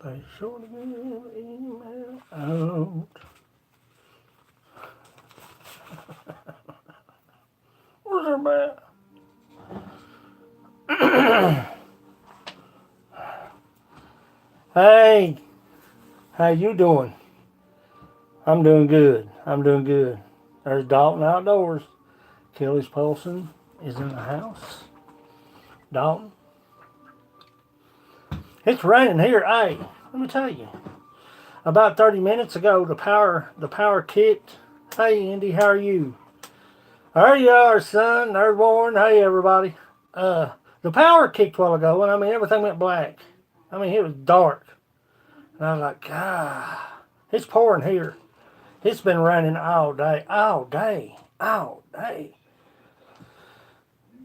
They sure to get an email out. Where's everybody at? Hey, how you doing? I'm doing good. I'm doing good. There's Dalton outdoors. Kelly's Paulson is in the house. Dalton. It's raining here. Hey, let me tell you. About 30 minutes ago, the power kicked. Hey, Andy, how are you? There you are, son. There's Warren. Hey, everybody. The power kicked a while ago, and I mean, everything went black. I mean, it was dark. And I was like, God, it's pouring here. It's been raining all day, all day, all day.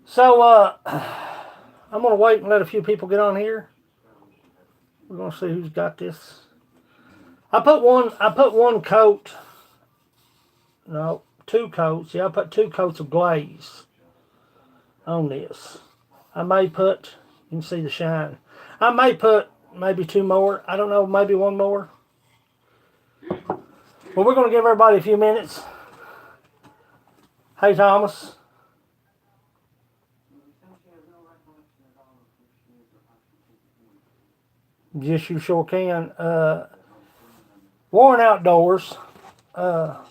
So, I'm going to wait and let a few people get on here. We're going to see who's got this. I put one coat. No, 2 coats. Yeah, I put 2 coats of glaze on this. I may put, you can see the shine. I may put maybe 2 more. I don't know, maybe 1 more. Well, we're going to give everybody a few minutes. Hey, Thomas. Yes, you sure can. Warren Outdoors. Y'all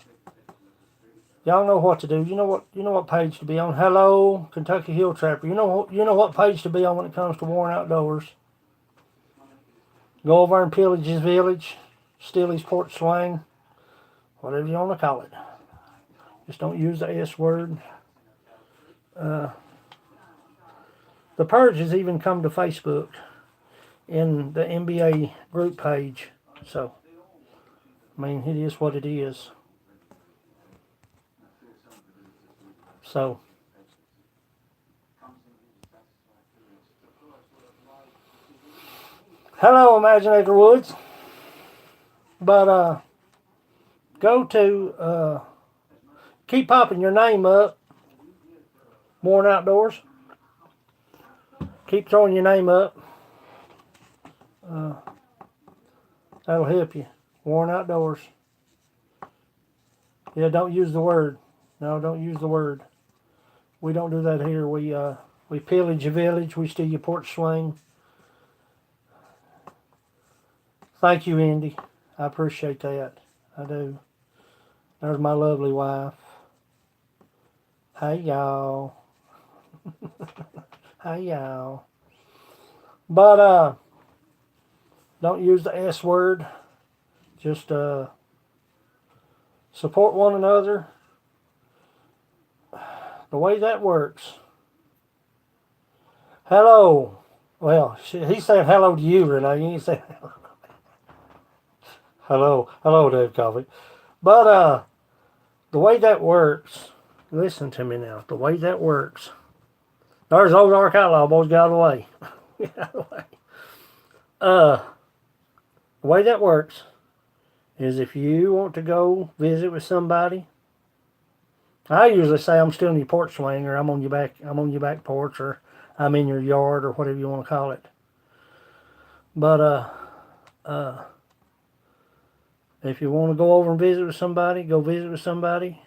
know what to do. You know what page to be on. Hello, Kentucky Hill Trapper. You know what page to be on when it comes to Warren Outdoors. Go over and pillage his village, steal his porch swing, whatever you want to call it. Just don't use the S word. The Purge has even come to Facebook in the NBA group page. So, I mean, it is what it is. So, hello, Imaginator Woods. But, go to, keep popping your name up. Warren Outdoors. Keep throwing your name up. That'll help you. Warren Outdoors. Yeah, don't use the word. No, don't use the word. We don't do that here. We pillage your village. We steal your porch swing. Thank you, Andy. I appreciate that. I do. There's my lovely wife. Hey, y'all. Hey, y'all. But, don't use the S word. Just, support one another. The way that works. Hello. Well, he said hello to you, Renee. You ain't saying hello. Hello, Dave Coffee. But, the way that works, listen to me now. The way that works. There's those Ozark Outlaw boys, get out of the way. Get out of the way. The way that works is if you want to go visit with somebody, I usually say I'm still in your porch swing, or I'm on your back porch, or I'm in your yard, or whatever you want to call it. But if you want to go over and visit with somebody, go visit with somebody.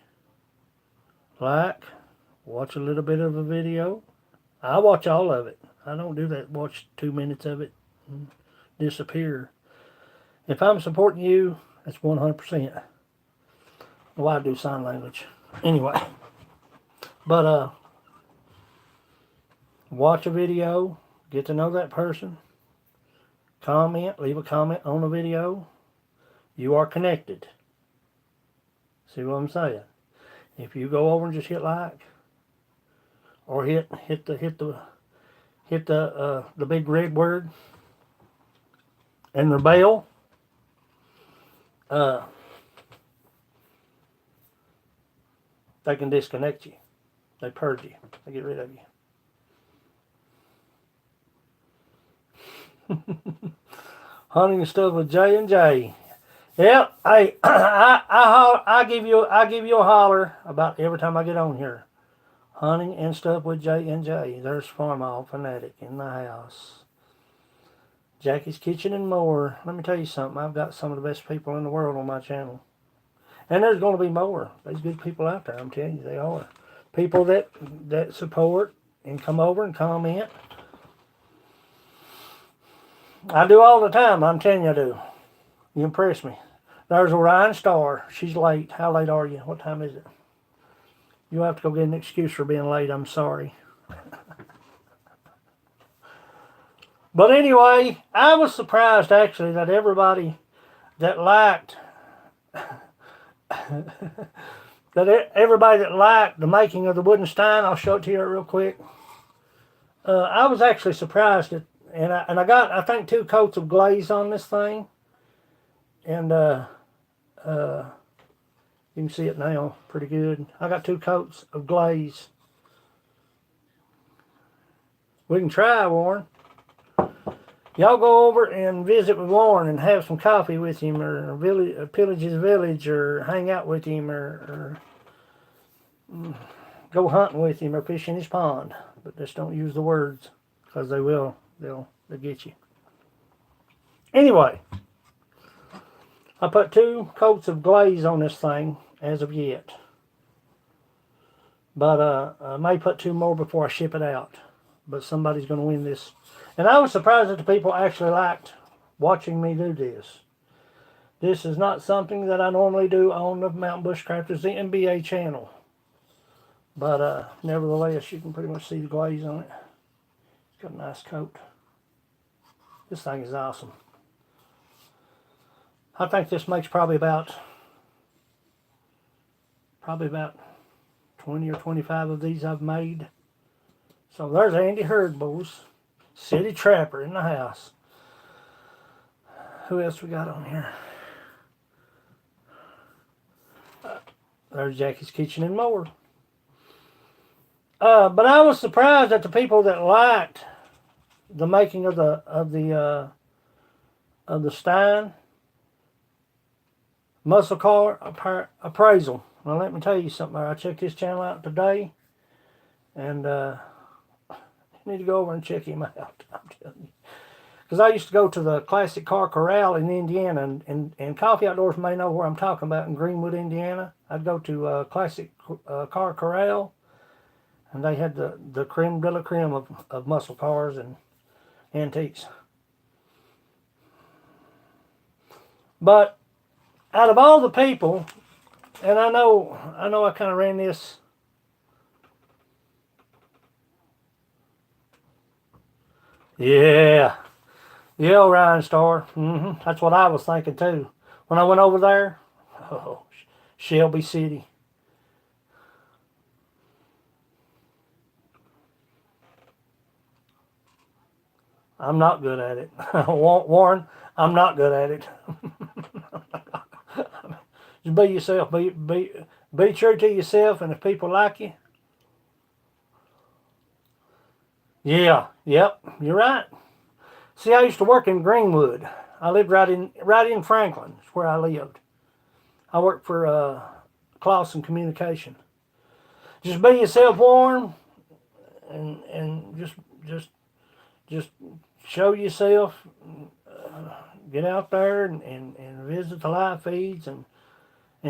Watch a little bit of a video. I watch all of it. I don't do that. Watch 2 minutes of it and disappear. If I'm supporting you, that's 100%. Well, I do sign language. Anyway. But, watch a video. Get to know that person. Comment. Leave a comment on the video. You are connected. See what I'm saying? If you go over and just hit like, or hit the big red word and the bell, they can disconnect you. They purge you. They get rid of you. Hunting and stuff with J&J. Yep. Hey, I give you a holler about every time I get on here. Hunting and stuff with J&J. There's Farm All Fanatic in the house. Jackie's Kitchen and more. Let me tell you something. I've got some of the best people in the world on my channel. And there's going to be more. There's good people out there, I'm telling you, they are. People that support and come over and comment. I do all the time, I'm telling you I do. You impress me. There's Orion Star. She's late. How late are you? What time is it? You'll have to go get an excuse for being late. I'm sorry. But anyway, I was surprised actually that everybody that liked everybody that liked the making of the wooden Stien, I'll show it to you real quick. I was actually surprised at, and I got, I think, 2 coats of glaze on this thing, and you can see it now pretty good. I got 2 coats of glaze. We can try, Warren. Y'all go over and visit with Warren and have some coffee with him, or pillage his village, or hang out with him, or go hunting with him, or fish in his pond. But just don't use the words, because they will. They'll get you. Anyway, I put 2 coats of glaze on this thing as of yet. But I may put 2 more before I ship it out. But somebody's going to win this. And I was surprised that the people actually liked watching me do this. This is not something that I normally do on the Mountain Bushcrafters, the NBA channel. But nevertheless, you can pretty much see the glaze on it. It's got a nice coat. This thing is awesome. I think this makes probably about 20 or 25 of these I've made. So there's Andy Herdbo's City Trapper in the house. Who else we got on here? There's Jackie's Kitchen and more. But I was surprised at the people that liked the making of the Stien muscle car appraisal. Now let me tell you something. I checked his channel out today, and you need to go over and check him out. I'm telling you, because I used to go to the Classic Car Corral in Indiana, and Coffee Outdoors may know where I'm talking about, in Greenwood, Indiana. I'd go to Classic Car Corral, and they had the creme de la creme of muscle cars and antiques. But out of all the people, and I know I kind of ran this. Yeah, Orion Star. That's what I was thinking too. When I went over there, oh, Shelby City. I'm not good at it. Warren, I'm not good at it. Just be yourself. Be true to yourself, and if people like you. Yeah, yep, you're right. See, I used to work in Greenwood. I lived right in Franklin. That's where I lived. I worked for Clausen Communication. Just be yourself, Warren, and just show yourself. Get out there and visit the live feeds and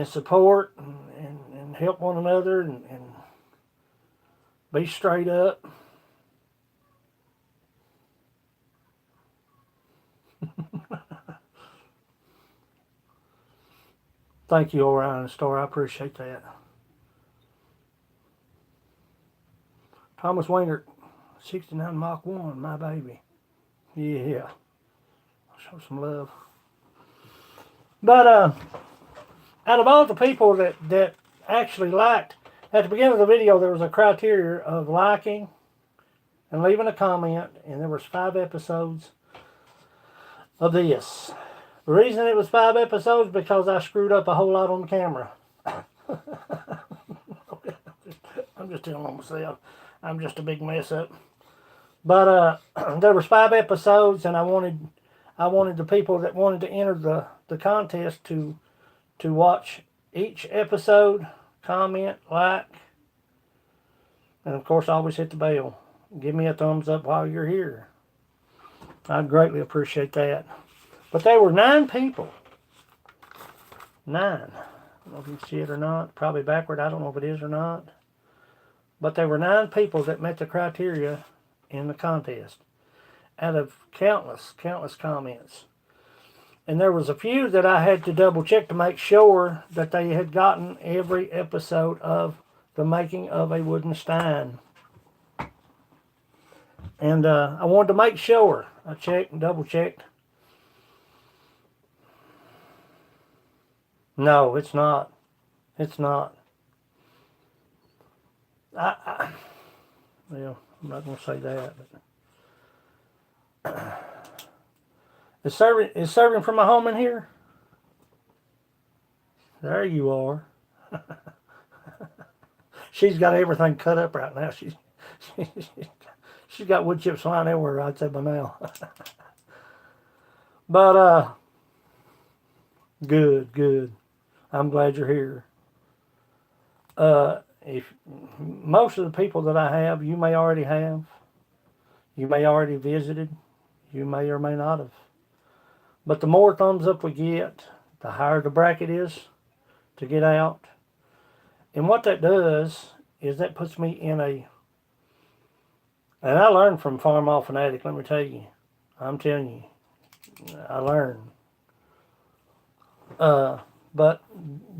support and help one another and be straight up. Thank you, Orion Star. I appreciate that. Thomas Wingert, 69 Mach 1, my baby. Yeah. I'll show some love. But out of all the people that actually liked, at the beginning of the video there was a criteria of liking and leaving a comment, and there was 5 episodes of this. The reason it was 5 episodes because I screwed up a whole lot on the camera. I'm just telling myself. I'm just a big mess up. But there was 5 episodes, and I wanted the people that wanted to enter the contest to watch each episode, comment, like, and of course always hit the bell. Give me a thumbs up while you're here. I'd greatly appreciate that. But they were 9 people. 9. I don't know if you can see it or not. Probably backward. I don't know if it is or not. But there were 9 people that met the criteria in the contest out of countless comments. And there was a few that I had to double check to make sure that they had gotten every episode of the making of a wooden Stien. And I wanted to make sure. I checked and double checked. No, it's not. It's not. Well, I'm not going to say that. But is serving from my home in here? There you are. She's got everything cut up right now. She's got wood chips flying everywhere, I'd say by now. But good. I'm glad you're here. If most of the people that I have, you may already have. You may already visited. You may or may not have. But the more thumbs up we get, the higher the bracket is to get out. And what that does is that puts me in a... And I learned from Farm Mall Fanatic, let me tell you. I'm telling you. I learned. But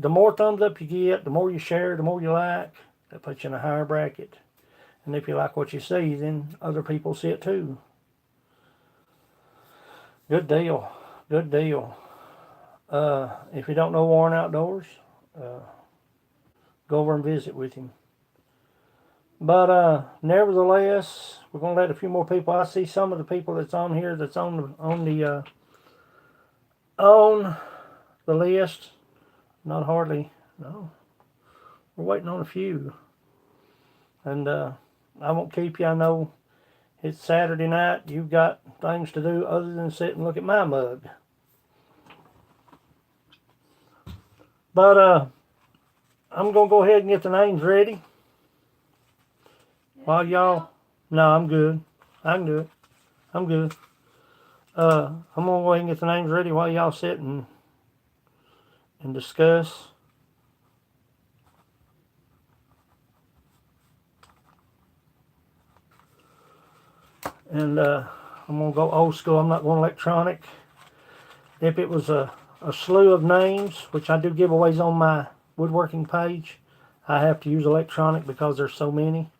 the more thumbs up you get, the more you share, the more you like, that puts you in a higher bracket. And if you like what you see, then other people see it too. Good deal. Good deal. If you don't know Warren Outdoors, go over and visit with him. But nevertheless, we're going to let a few more people. I see some of the people that's on here that's on the list. Not hardly. No. We're waiting on a few. And I won't keep you. I know it's Saturday night. You've got things to do other than sit and look at my mug. But I'm going to go ahead and get the names ready. While y'all... No, I'm good. I can do it. I'm good. I'm going to go ahead and get the names ready while y'all sit and discuss. And I'm going to go old school. I'm not going electronic. If it was a slew of names, which I do giveaways on my woodworking page, I have to use electronic because there's so many.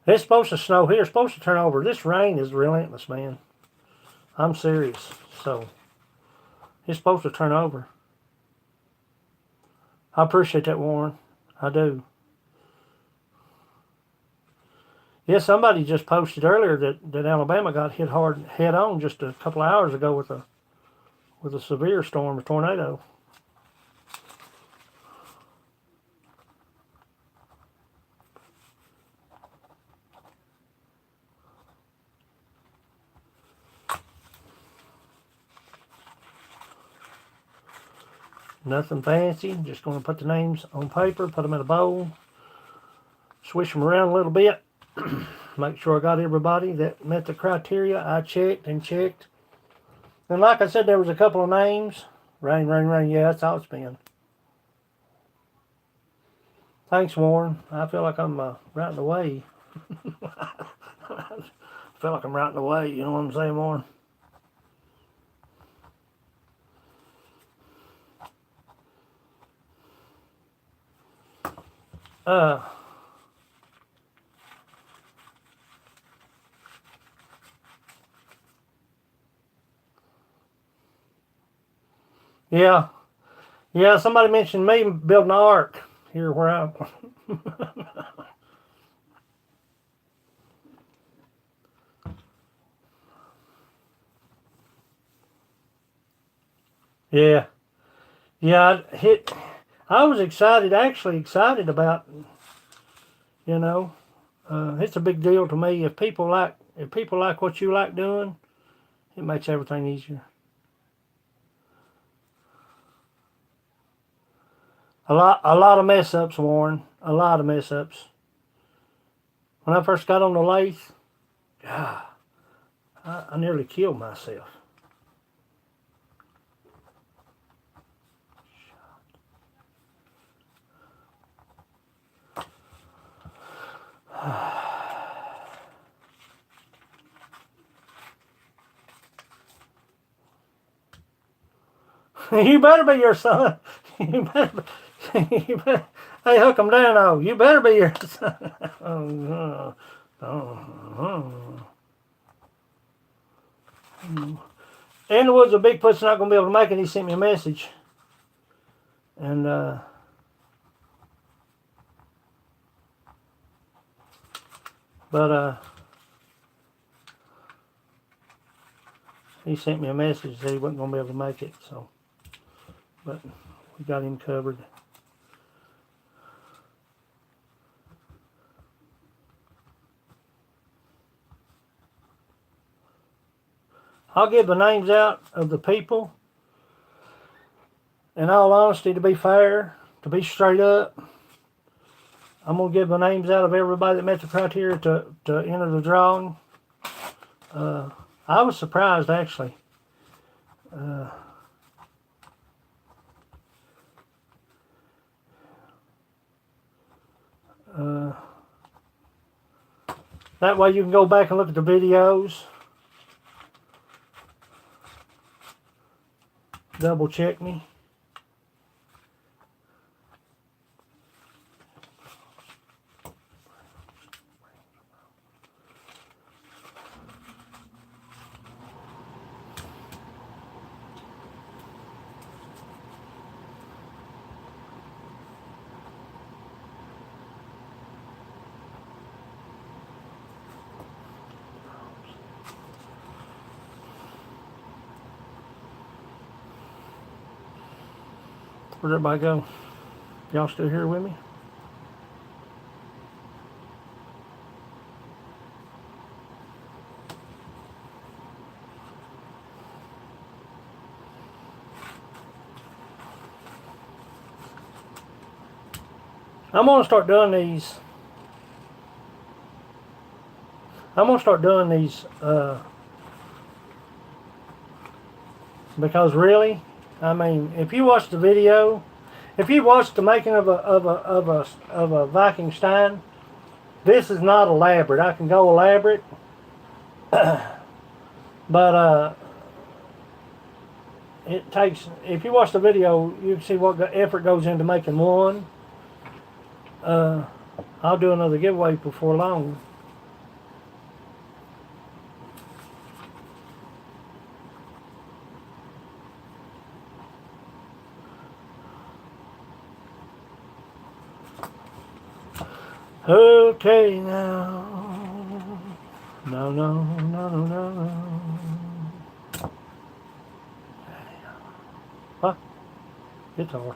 It's supposed to snow here. It's supposed to turn over. This rain is relentless, man. I'm serious. So, it's supposed to turn over. I appreciate that, Warren. I do. Yeah, somebody just posted earlier that Alabama got hit hard head on just a couple of hours ago with a severe storm, a tornado. Nothing fancy. Just going to put the names on paper, put them in a bowl, swish them around a little bit. Make sure I got everybody that met the criteria. I checked and checked. And like I said, there was a couple of names. Rain. Yeah, that's all it's been. Thanks, Warren. I feel like I'm right in the way. I feel like I'm right in the way. You know what I'm saying, Warren? Yeah, somebody mentioned me building an ark here where I... Yeah, I was excited, actually excited about, it's a big deal to me. If people like what you like doing, it makes everything easier. A lot of mess ups, Warren. A lot of mess ups. When I first got on the lathe, I nearly killed myself. You better be your son. You better be, you better, hey, hook him down, oh. You better be your son. In the woods, a Bigfoot's not going to be able to make it. He sent me a message. And, but, he sent me a message that he wasn't going to be able to make it, so, but we got him covered. I'll give the names out of the people. In all honesty, to be fair, to be straight up, I'm going to give the names out of everybody that met the criteria to enter the drawing. I was surprised, actually. That way you can go back and look at the videos. Double check me. Where'd everybody go? Y'all still here with me? I'm going to start doing these. Because really, I mean, if you watch the video, if you watch the making of a Viking Stien, this is not elaborate. I can go elaborate, but it takes. If you watch the video, you can see what effort goes into making one. I'll do another giveaway before long. Okay, now. No. Huh? Guitar.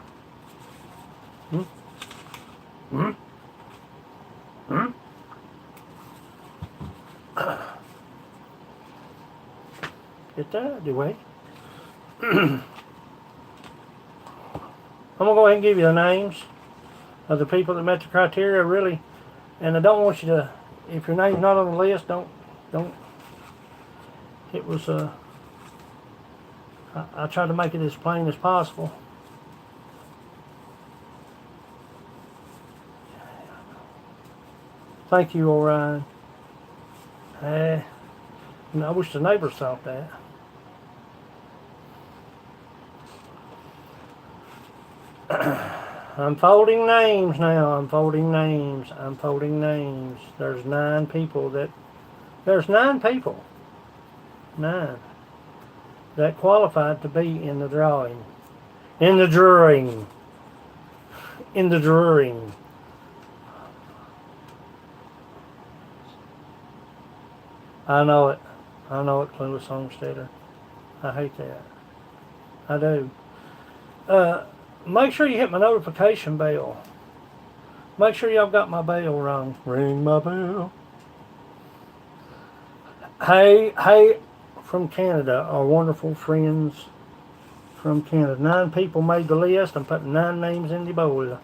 Get that out of the way. I'm going to go ahead and give you the names of the people that met the criteria, really. And I don't want you to, if your name's not on the list, don't. It was, I tried to make it as plain as possible. Thank you, Orion. I wish the neighbors thought that. I'm folding names now. I'm folding names. There's 9 people that... There's 9 people. 9. That qualified to be in the drawing. In the drawing. I know it, Clueless Homesteader. I hate that. I do. Make sure you hit my notification bell. Make sure y'all got my bell rung. Ring my bell. Hey, from Canada, our wonderful friends from Canada. 9 people made the list. I'm putting 9 names in the bowl.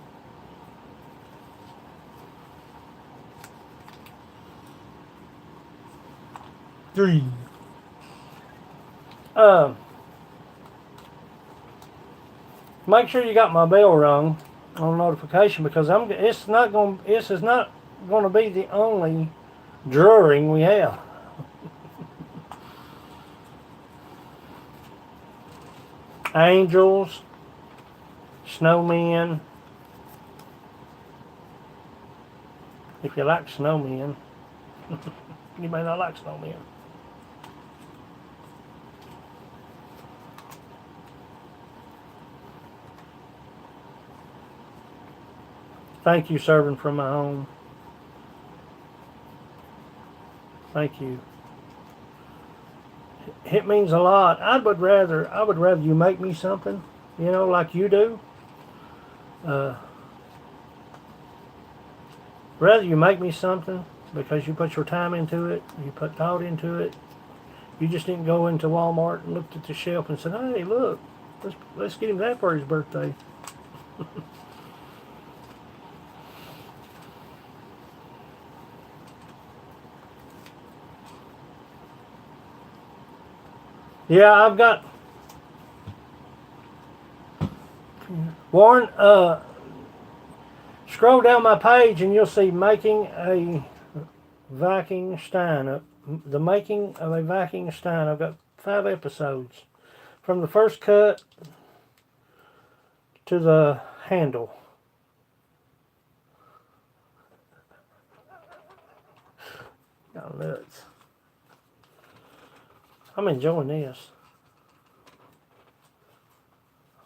Three, Make sure you got my bell rung on notification because this is not gonna be the only drawing we have. Angels, snowmen. If you like snowmen, you may not like snowmen. Thank you, serving from my home. Thank you. It means a lot. I would rather you make me something, like you do. Rather you make me something because you put your time into it, you put thought into it. You just didn't go into Walmart and looked at the shelf and said, "Hey, look, let's get him that for his birthday." Yeah, I've got Warren. Scroll down my page and you'll see making a Viking Stien. The making of a Viking Stien. I've got 5 episodes from the first cut to the handle. Got nuts. I'm enjoying this.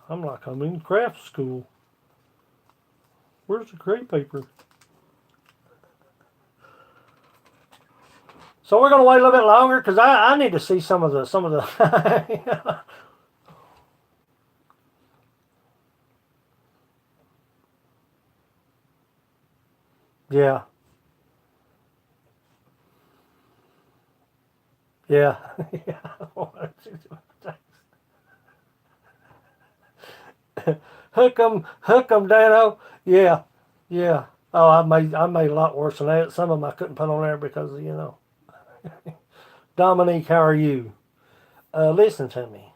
I'm like I'm in craft school. Where's the crepe paper? So we're gonna wait a little bit longer because I need to see some of the yeah. Yeah. Hook 'em, Dano. Yeah, yeah. Oh, I made a lot worse than that. Some of them I couldn't put on there because Dominique, how are you? Listen to me.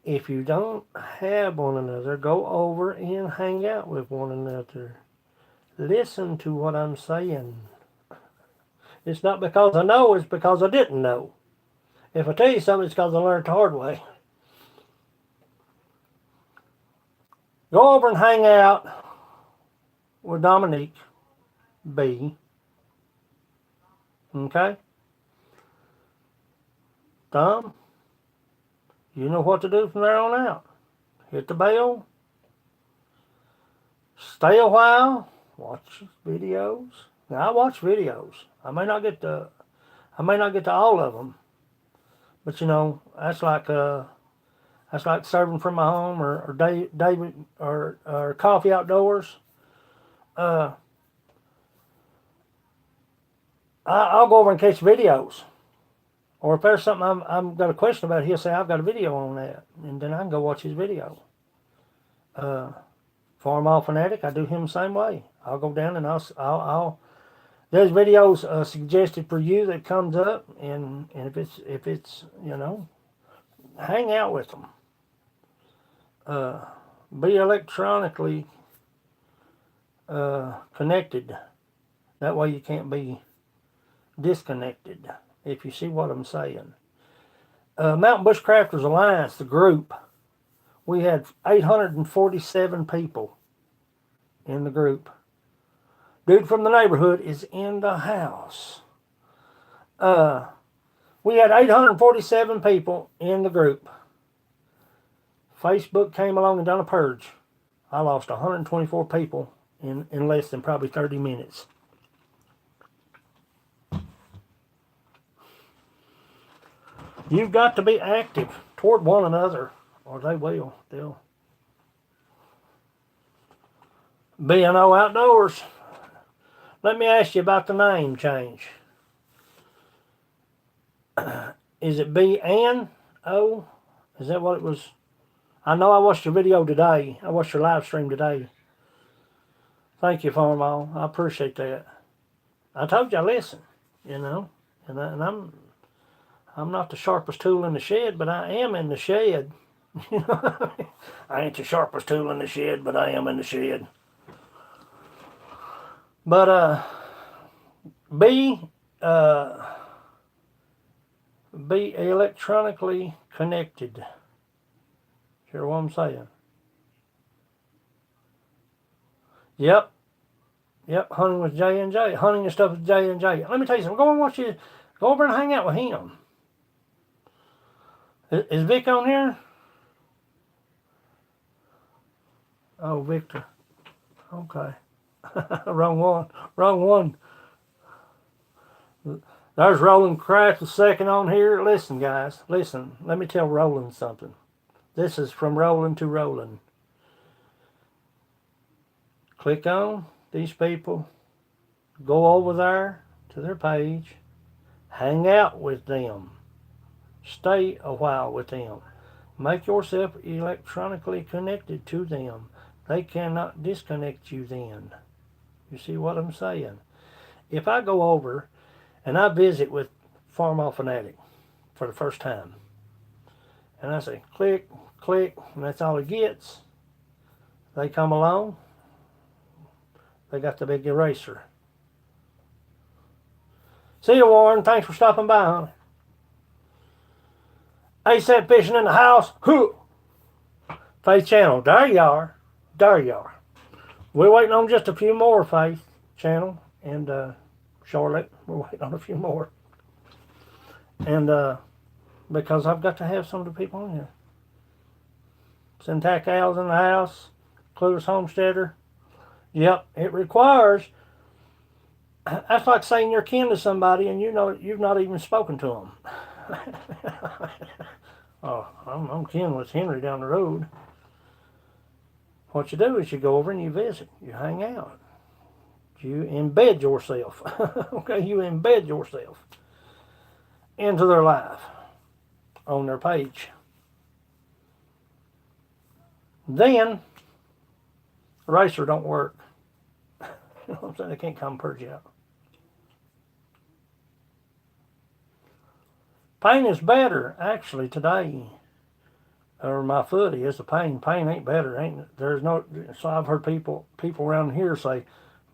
If you don't have one another, go over and hang out with one another. Listen to what I'm saying. It's not because I know, it's because I didn't know. If I tell you something, it's because I learned the hard way. Go over and hang out with Dominique B. Okay? Dom, you know what to do from there on out. Hit the bell. Stay a while. Watch videos. Now I watch videos. I may not get to all of them, but that's like serving from my home or David or coffee outdoors. I'll go over and catch videos. Or if there's something I'm got a question about, he'll say, I've got a video on that. And then I can go watch his video. Farm Fanatic, I do him the same way. I'll go down and I'll there's videos suggested for you that comes up, and if it's hang out with them. Be electronically connected. That way you can't be disconnected, if you see what I'm saying. Mountain Bushcrafters Alliance, the group, we had 847 people in the group. Dude from the neighborhood is in the house. We had 847 people in the group. Facebook came along and done a purge. I lost 124 people in less than probably 30 minutes. You've got to be active toward one another, or they'll B&O Outdoors. Let me ask you about the name change. Is it B&O? Is that what it was? I know I watched your video today. I watched your live stream today. Thank you, Farmall. I appreciate that. I told you I listen, and I'm not the sharpest tool in the shed, but I am in the shed. I ain't the sharpest tool in the shed, but I am in the shed. But be be electronically connected. Hear what I'm saying? Yep. Yep. Hunting with J&J. Hunting and stuff with J&J. Let me tell you something. Go over and hang out with him. Is Vic on here? Oh, Victor. Okay. Wrong one. Wrong one. There's Roland Craft the second on here. Listen, guys. Listen. Let me tell Roland something. This is from Roland to Roland. Click on these people. Go over there to their page. Hang out with them. Stay a while with them. Make yourself electronically connected to them. They cannot disconnect you then. You see what I'm saying? If I go over and I visit with Farmall Fanatic for the first time, and I say click, click, and that's all it gets, they come along, they got the big eraser. See you, Warren. Thanks for stopping by, honey. ASAP Fishing in the house. Whoo! Faith Channel. There you are. There you are. We're waiting on just a few more, Faith Channel. And Charlotte. We're waiting on a few more. And because I've got to have some of the people on here. Syntac Al's in the house. Clueless Homesteader. Yep, it requires. That's like saying you're kin to somebody and you know you've not even spoken to them. Oh, I'm kin with Henry down the road. What you do is you go over and you visit. You hang out. You embed yourself. Okay, you embed yourself into their life on their page. Then, eraser don't work. You know what I'm saying? They can't come purge you out. Pain is better, actually, today. Or my foot is. The pain ain't better. There's no. So I've heard people around here say,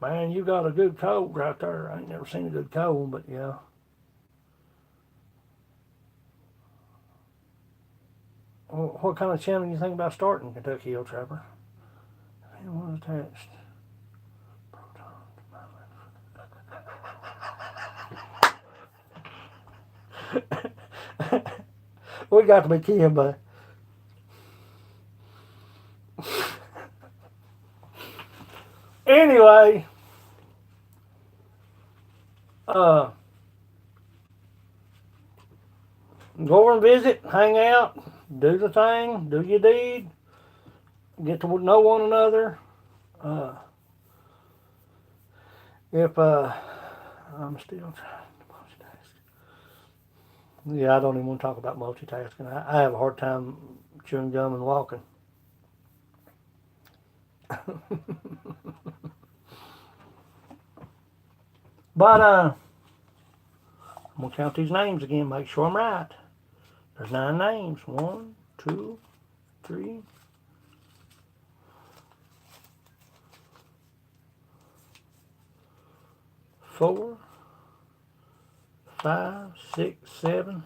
"Man, you got a good cold right there." I ain't never seen a good cold, but yeah. Well, what kind of channel do you think about starting, Kentucky Hill Trapper? Anyone attached? We got to be kidding, but anyway, go over and visit, hang out, do the thing, do your deed, get to know one another. If I'm still trying to multitask. Yeah, I don't even want to talk about multitasking. I have a hard time chewing gum and walking. But I'm gonna count these names again, make sure I'm right. There's 9 names. 1, 2, 3, 4, 5, 6, 7,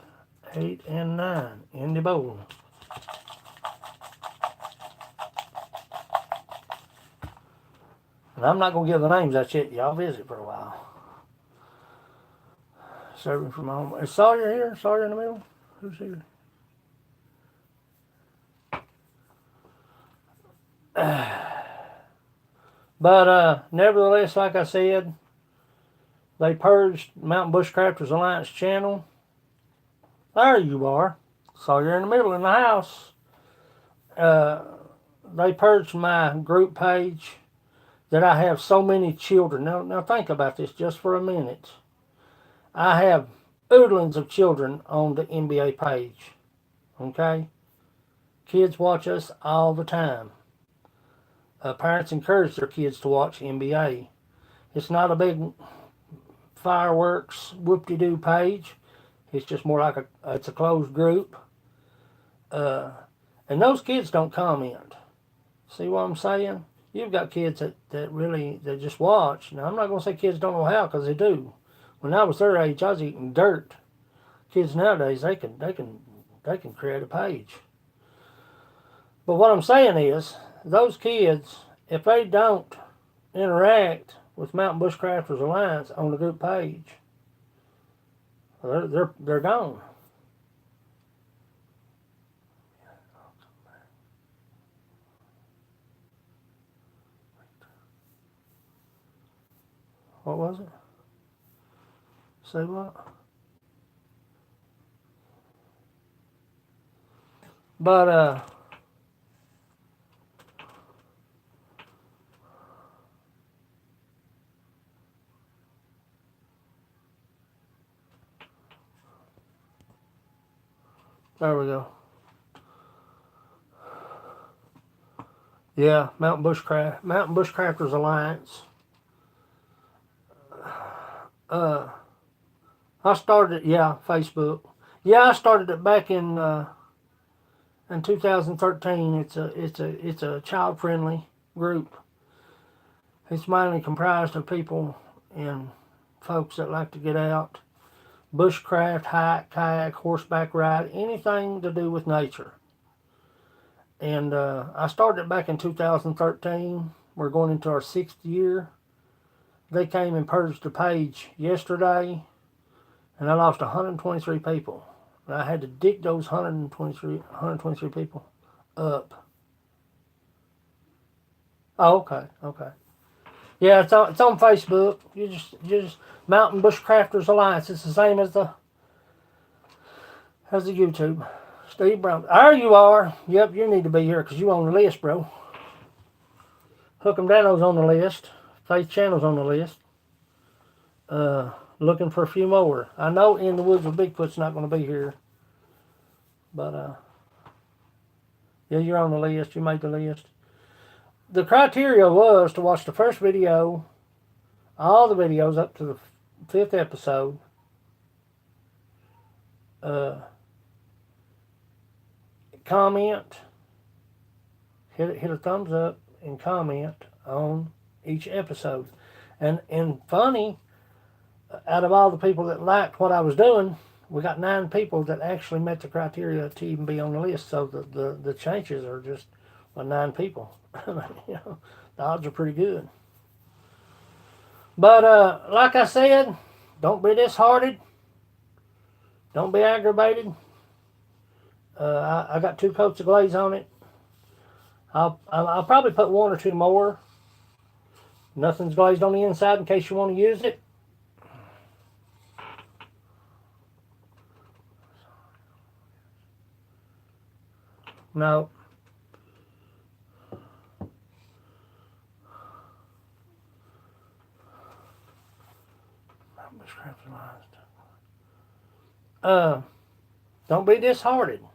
8, and 9 in the bowl. And I'm not going to give the names out yet. Y'all visit for a while. Serving from home. Is Sawyer here? Sawyer in the middle? Who's here? But nevertheless, like I said, they purged Mountain Bushcrafters Alliance channel. There you are. Sawyer in the middle in the house. They purged my group page that I have so many children. Now think about this just for a minute. I have oodlings of children on the NBA page. Okay? Kids watch us all the time. Parents encourage their kids to watch NBA. It's not a big fireworks whoop-de-doo page. It's just more like it's a closed group. And those kids don't comment. See what I'm saying? You've got kids that just watch. Now I'm not gonna say kids don't know how, because they do. When I was their age, I was eating dirt. Kids nowadays, they can create a page. But what I'm saying is, those kids, if they don't interact with Mountain Bushcrafters Alliance on the group page, they're gone. What was it? Say what? But there we go. Yeah, Mountain Bushcrafters Alliance. I started, Facebook. Yeah, I started it back in 2013. It's a child friendly group. It's mainly comprised of people and folks that like to get out, bushcraft, hike, kayak, horseback ride, anything to do with nature. And I started it back in 2013. We're going into our 6th year. They came and purged the page yesterday, and I lost 123 people. And I had to dig those 123 people up. Oh, okay. Yeah, it's on Facebook. You just Mountain Bushcrafters Alliance. It's the same as the YouTube. Steve Brown. There you are. Yep, you need to be here because you on the list, bro. Hook 'em Dano's on the list. Faith Channel's on the list. Looking for a few more. I know In the Woods with Bigfoot's not going to be here. But, yeah, you're on the list. You made the list. The criteria was to watch the first video, all the videos up to the 5th episode. Comment. Hit a thumbs up and comment on each episode. And funny, out of all the people that liked what I was doing, we got 9 people that actually met the criteria to even be on the list. So the chances are just 9 people. You know, the odds are pretty good. But like I said, don't be disheartened. Don't be aggravated. I got 2 coats of glaze on it. I'll probably put 1 or 2 more. Nothing's glazed on the inside in case you want to use it. No. Don't be disheartened.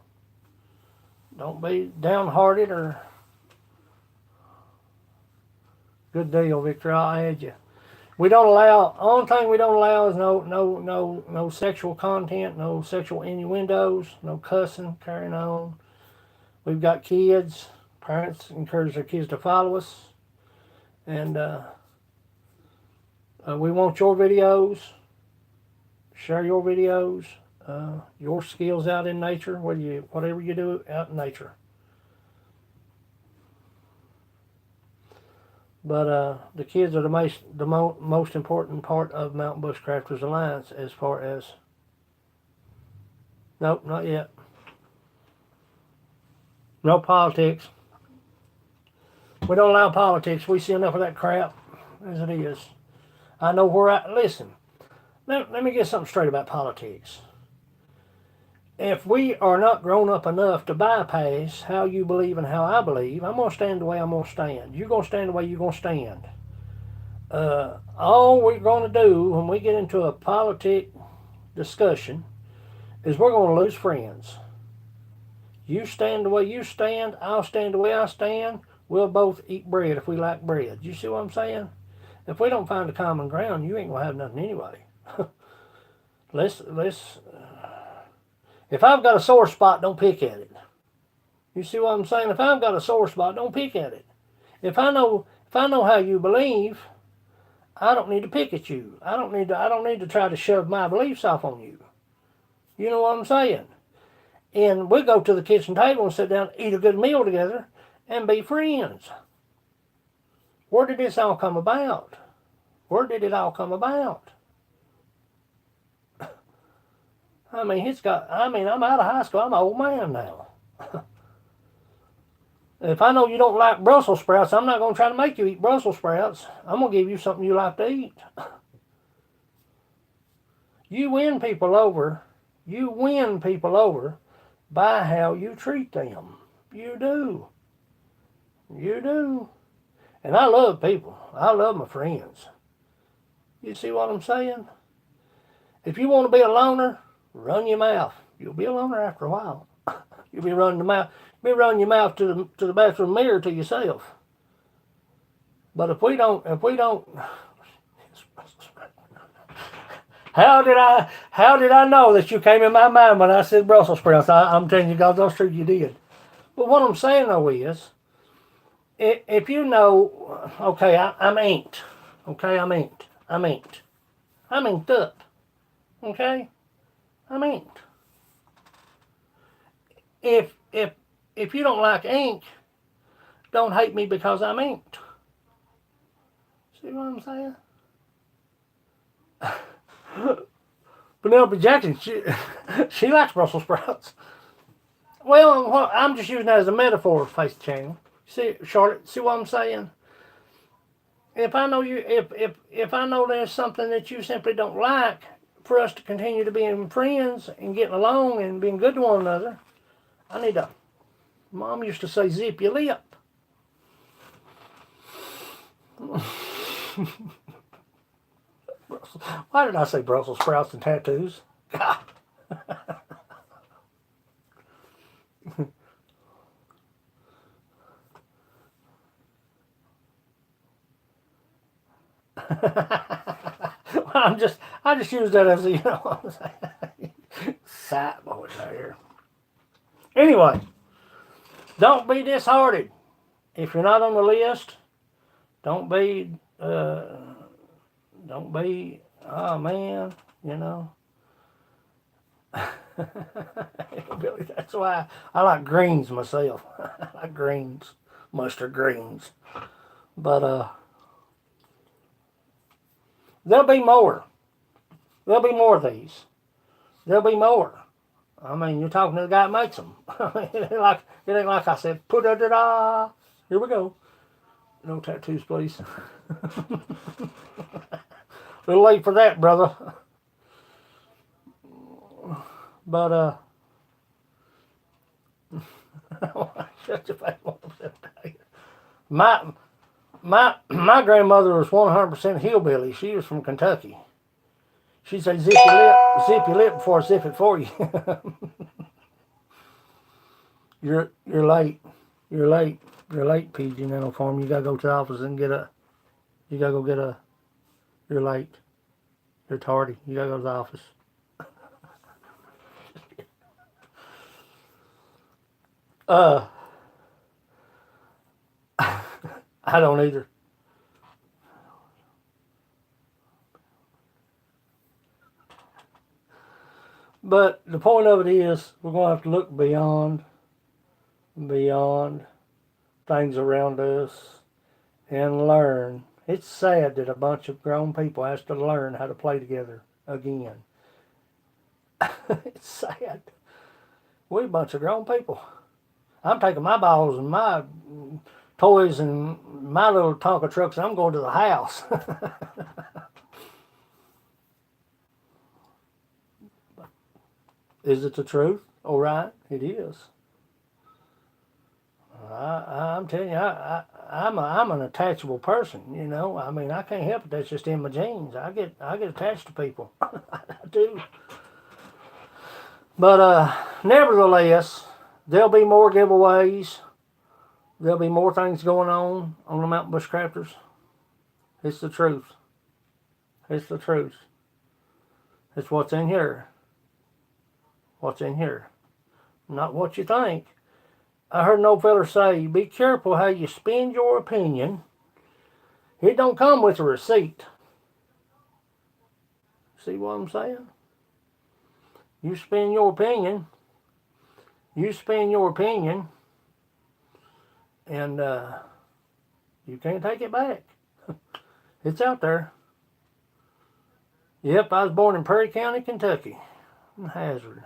Don't be downhearted or... Good deal, Victor. I'll add you. We don't allow... Only thing we don't allow is no sexual content, no sexual innuendos, no cussing, carrying on. We've got kids. Parents encourage their kids to follow us. And we want your videos. Share your videos. Your skills out in nature. Whatever you do out in nature. But the kids are the most important part of Mountain Bushcrafters Alliance as far as... Nope, not yet. No politics. We don't allow politics. We see enough of that crap as it is. I know where I... Listen, let me get something straight about politics. If we are not grown up enough to bypass how you believe and how I believe, I'm going to stand the way I'm going to stand. You're going to stand the way you're going to stand. All we're going to do when we get into a politic discussion is we're going to lose friends. You stand the way you stand, I'll stand the way I stand. We'll both eat bread if we like bread. You see what I'm saying? If we don't find a common ground, you ain't going to have nothing anyway. Let's If I've got a sore spot, don't pick at it. You see what I'm saying? If I've got a sore spot, don't pick at it. If I know how you believe, I don't need to pick at you. I don't need to try to shove my beliefs off on you. You know what I'm saying? And we go to the kitchen table and sit down, eat a good meal together, and be friends. Where did this all come about? Where did it all come about? I'm out of high school. I'm an old man now. If I know you don't like Brussels sprouts, I'm not going to try to make you eat Brussels sprouts. I'm going to give you something you like to eat. You win people over. You win people over by how you treat them. You do. You do. And I love people. I love my friends. You see what I'm saying? If you want to be a loner, run your mouth. You'll be a loner after a while. You'll be running your mouth to the bathroom mirror to yourself. But if we don't, how did I know that you came in my mind when I said Brussels sprouts? I'm telling you, God, those true you did. But what I'm saying though is, if you know, okay, I'm inked. Okay, I'm inked. I'm inked up. Okay, I'm inked. If you don't like ink, don't hate me because I'm inked. See what I'm saying? Penelope Jackson, she likes Brussels sprouts. Well, I'm just using that as a metaphor, Face the Channel. See, Charlotte, see what I'm saying? If I know if I know there's something that you simply don't like, for us to continue to being friends and getting along and being good to one another, I need to. Mom used to say, zip your lip. Why did I say Brussels sprouts and tattoos? God. I just use that as a, you know what I'm saying? Side boys out here. Anyway, don't be disheartened. If you're not on the list, don't be, oh man, you know. Billy, that's why I like greens myself. I like greens, mustard greens. But there'll be more. There'll be more of these. There'll be more. I mean, you're talking to the guy that makes them. it ain't like I said, put-da-da-da. Here we go. No tattoos, please. A little late for that, brother. But, shut your face. My grandmother was 100% hillbilly. She was from Kentucky. She said, zip your lip before I zip it for you. You're late. You're late, PG Mental Farm. You gotta go to the office and you're late. You're tardy. You gotta go to the office. I don't either. But the point of it is, we're going to have to look beyond things around us and learn. It's sad that a bunch of grown people has to learn how to play together again. It's sad. We're a bunch of grown people. I'm taking my balls and my toys and my little Tonka trucks and I'm going to the house. Is it the truth? All right, it is. I'm telling you, I'm an attachable person. You know, I mean, I can't help it. That's just in my genes. I get attached to people. I do. But nevertheless, there'll be more giveaways. There'll be more things going on the Mountain Bush Crafters. It's the truth. It's the truth. It's what's in here. what's in here. Not what you think. I heard an old feller say, be careful how you spend your opinion. It don't come with a receipt. See what I'm saying? You spend your opinion. You spend your opinion. And you can't take it back. It's out there. Yep, I was born in Perry County, Kentucky. In Hazard.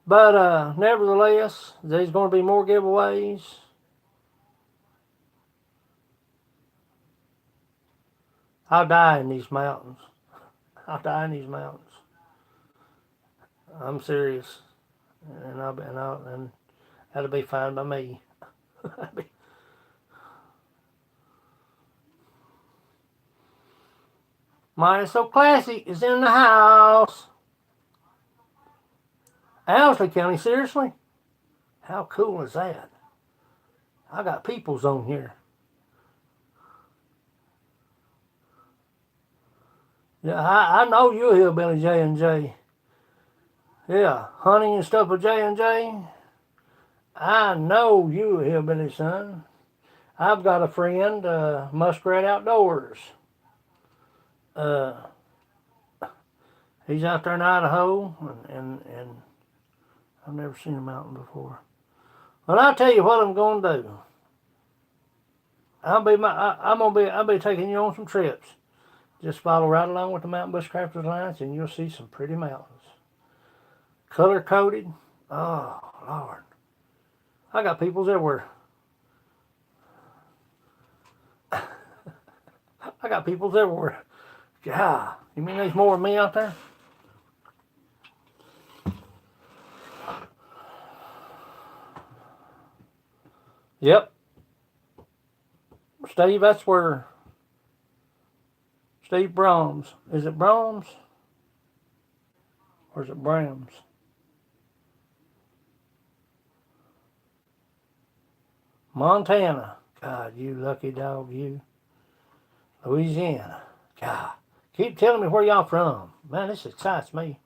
But nevertheless, there's going to be more giveaways. I'll die in these mountains. I'll die in these mountains. I'm serious. And that'll be fine by me. Mine is so classy is in the house. Owsley County, seriously? How cool is that? I got peoples on here. Yeah, I know you hillbilly J&J. Yeah, hunting and stuff with J&J. I know you a hillbilly, son. I've got a friend, Muskrat Outdoors. He's out there in Idaho, and I've never seen a mountain before. Well, I'll tell you what I'm going to do. I'll be taking you on some trips. Just follow right along with the Mountain Bushcrafters Alliance, and you'll see some pretty mountains. Color coded. Oh Lord, I got peoples everywhere. I got peoples everywhere. God, you mean there's more of me out there? Yep. Steve, that's where Steve Brahms. Is it Brahms? Or is it Brahms? Montana. God, you lucky dog, you. Louisiana. God. Keep telling me where y'all from. Man, this excites me.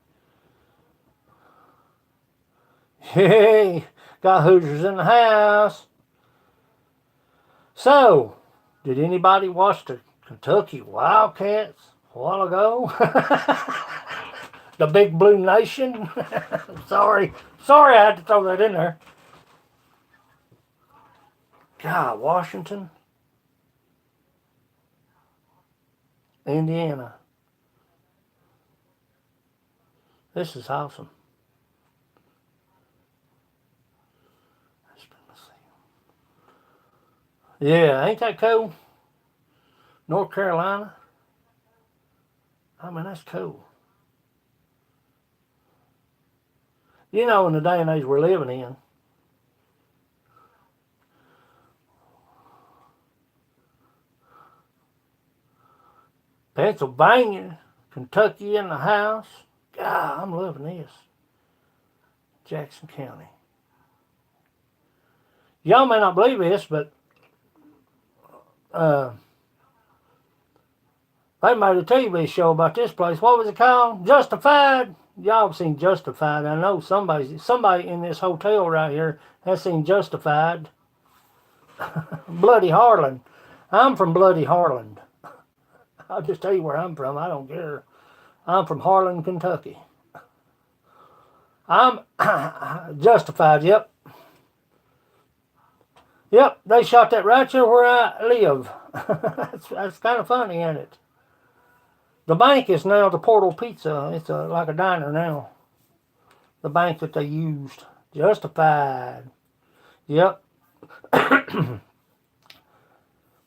Hey, got Hoosiers in the house. So, did anybody watch the Kentucky Wildcats a while ago? The Big Blue Nation? Sorry I had to throw that in there. God, Washington, Indiana. This is awesome. Yeah, ain't that cool? North Carolina. I mean, that's cool. You know, in the day and age we're living in, Pennsylvania, Kentucky in the house. God, I'm loving this. Jackson County. Y'all may not believe this, but they made a TV show about this place. What was it called? Justified. Y'all have seen Justified. I know somebody in this hotel right here has seen Justified. Bloody Harlan. I'm from Bloody Harlan. I'll just tell you where I'm from. I don't care. I'm from Harlan, Kentucky. I'm Justified, yep. Yep, they shot that right there where I live. that's kind of funny, ain't it? The bank is now the Portal Pizza. It's like a diner now. The bank that they used. Justified. Yep.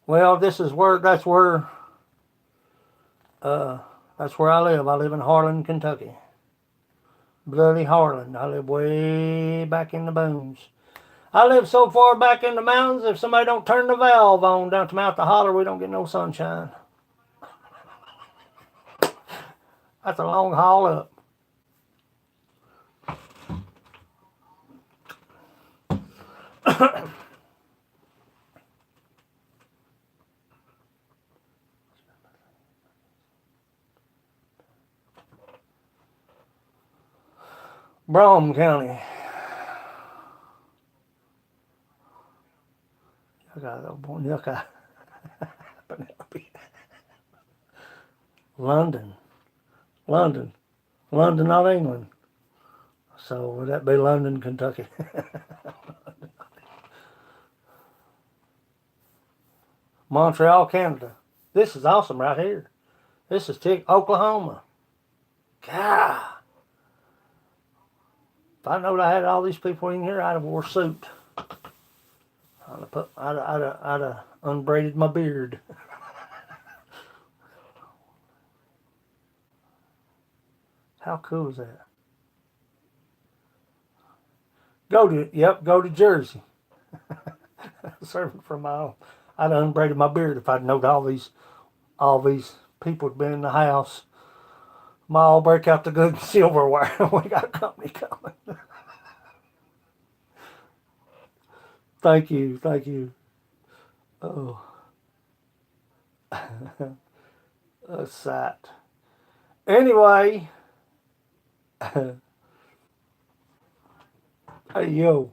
Well, that's where I live. I live in Harlan, Kentucky. Bloody Harlan. I live way back in the boons. I live so far back in the mountains, if somebody don't turn the valve on down to Mount the Holler, we don't get no sunshine. That's a long haul up. Brome County. Yucca. London. London. London, not England. So would that be London, Kentucky? Montreal, Canada. This is awesome right here. This is Oklahoma. God. If I knowed I had all these people in here, I'd have wore a suit. I'd have unbraided my beard. How cool is that? Go to Jersey. Serving for a mile. I'd have unbraided my beard if I'd known all these people had been in the house. Ma, break out the good silverware. We got company coming. Thank you. Oh, a sight. Anyway, hey yo.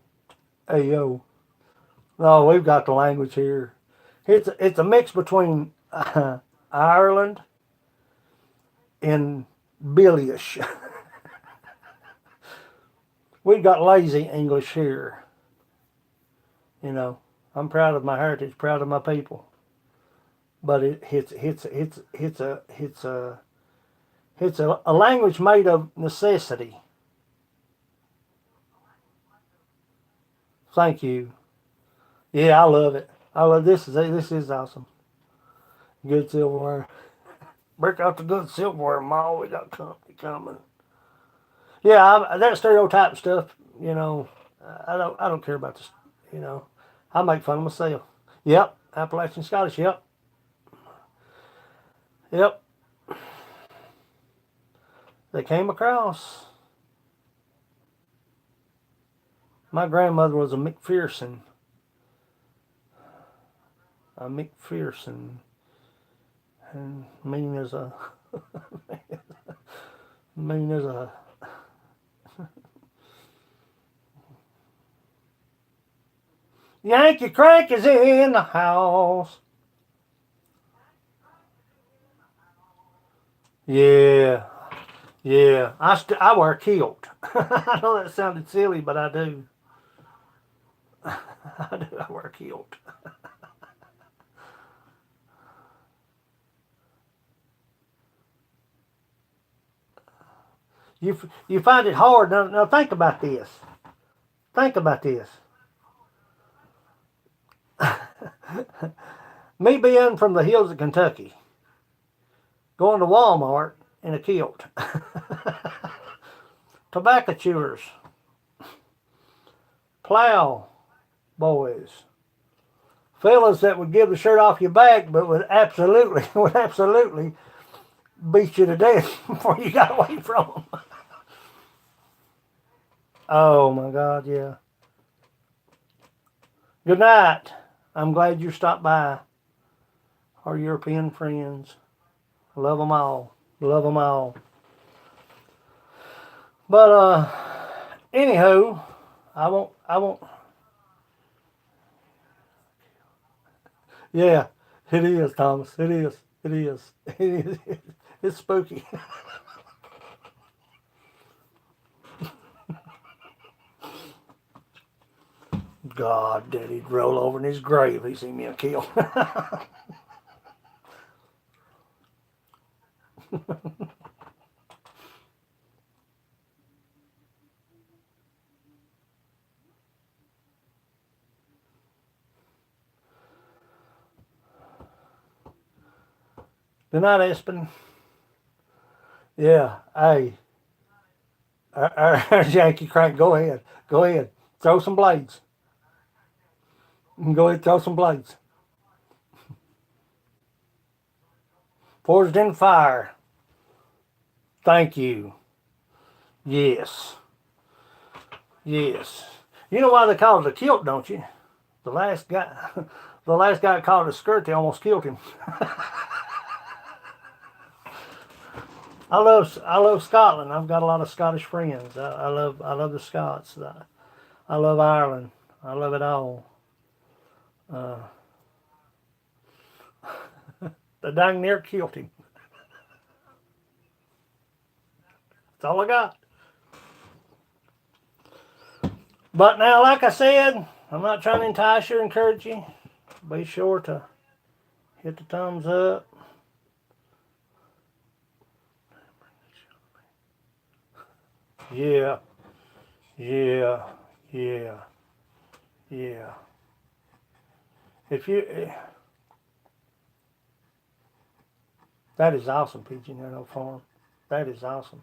No, we've got the language here. It's a mix between Ireland and Billyish. We've got lazy English here. You know, I'm proud of my heritage, proud of my people. But it's a language made of necessity. Thank you. Yeah, I love it. I love this. This is awesome. Good silverware. Break out the good silverware, Ma. We got company coming. Yeah, that stereotype stuff. You know, I don't care about this. You know, I make fun of myself. Yep, Appalachian Scottish. Yep. They came across. My grandmother was a McPherson. A McPherson. And mean as a mean as a Yankee crank is in the house. Yeah. I wear a kilt. I know that sounded silly, but I do. I wear a kilt. You find it hard. Now think about this. Think about this. Me being from the hills of Kentucky, going to Walmart in a kilt. Tobacco chewers, plow boys, fellas that would give the shirt off your back, but would absolutely beat you to death before you got away from them. Oh my God, yeah. Good night. I'm glad you stopped by. Our European friends. Love them all. Love them all. But anywho, I won't. Yeah, it is, Thomas. It is. It is. It is. It's spooky. God, Daddy'd roll over in his grave. He seen me a kill. Good night, Espen. Yeah, hey, our Yankee crank. Go ahead. Go ahead. Throw some blades. Go ahead, throw some blades. Forged in fire. Thank you. Yes. Yes. You know why they call it a kilt, don't you? The last guy, the last guy called it a skirt. They almost killed him. I love Scotland. I've got a lot of Scottish friends. I love the Scots. I love Ireland. I love it all. Uh, they dang near killed him. That's all I got. But now, like I said, I'm not trying to entice you or encourage you. Be sure to hit the thumbs up. Yeah, yeah, yeah, yeah. If you, that is awesome, PG Nano Farm. That is awesome.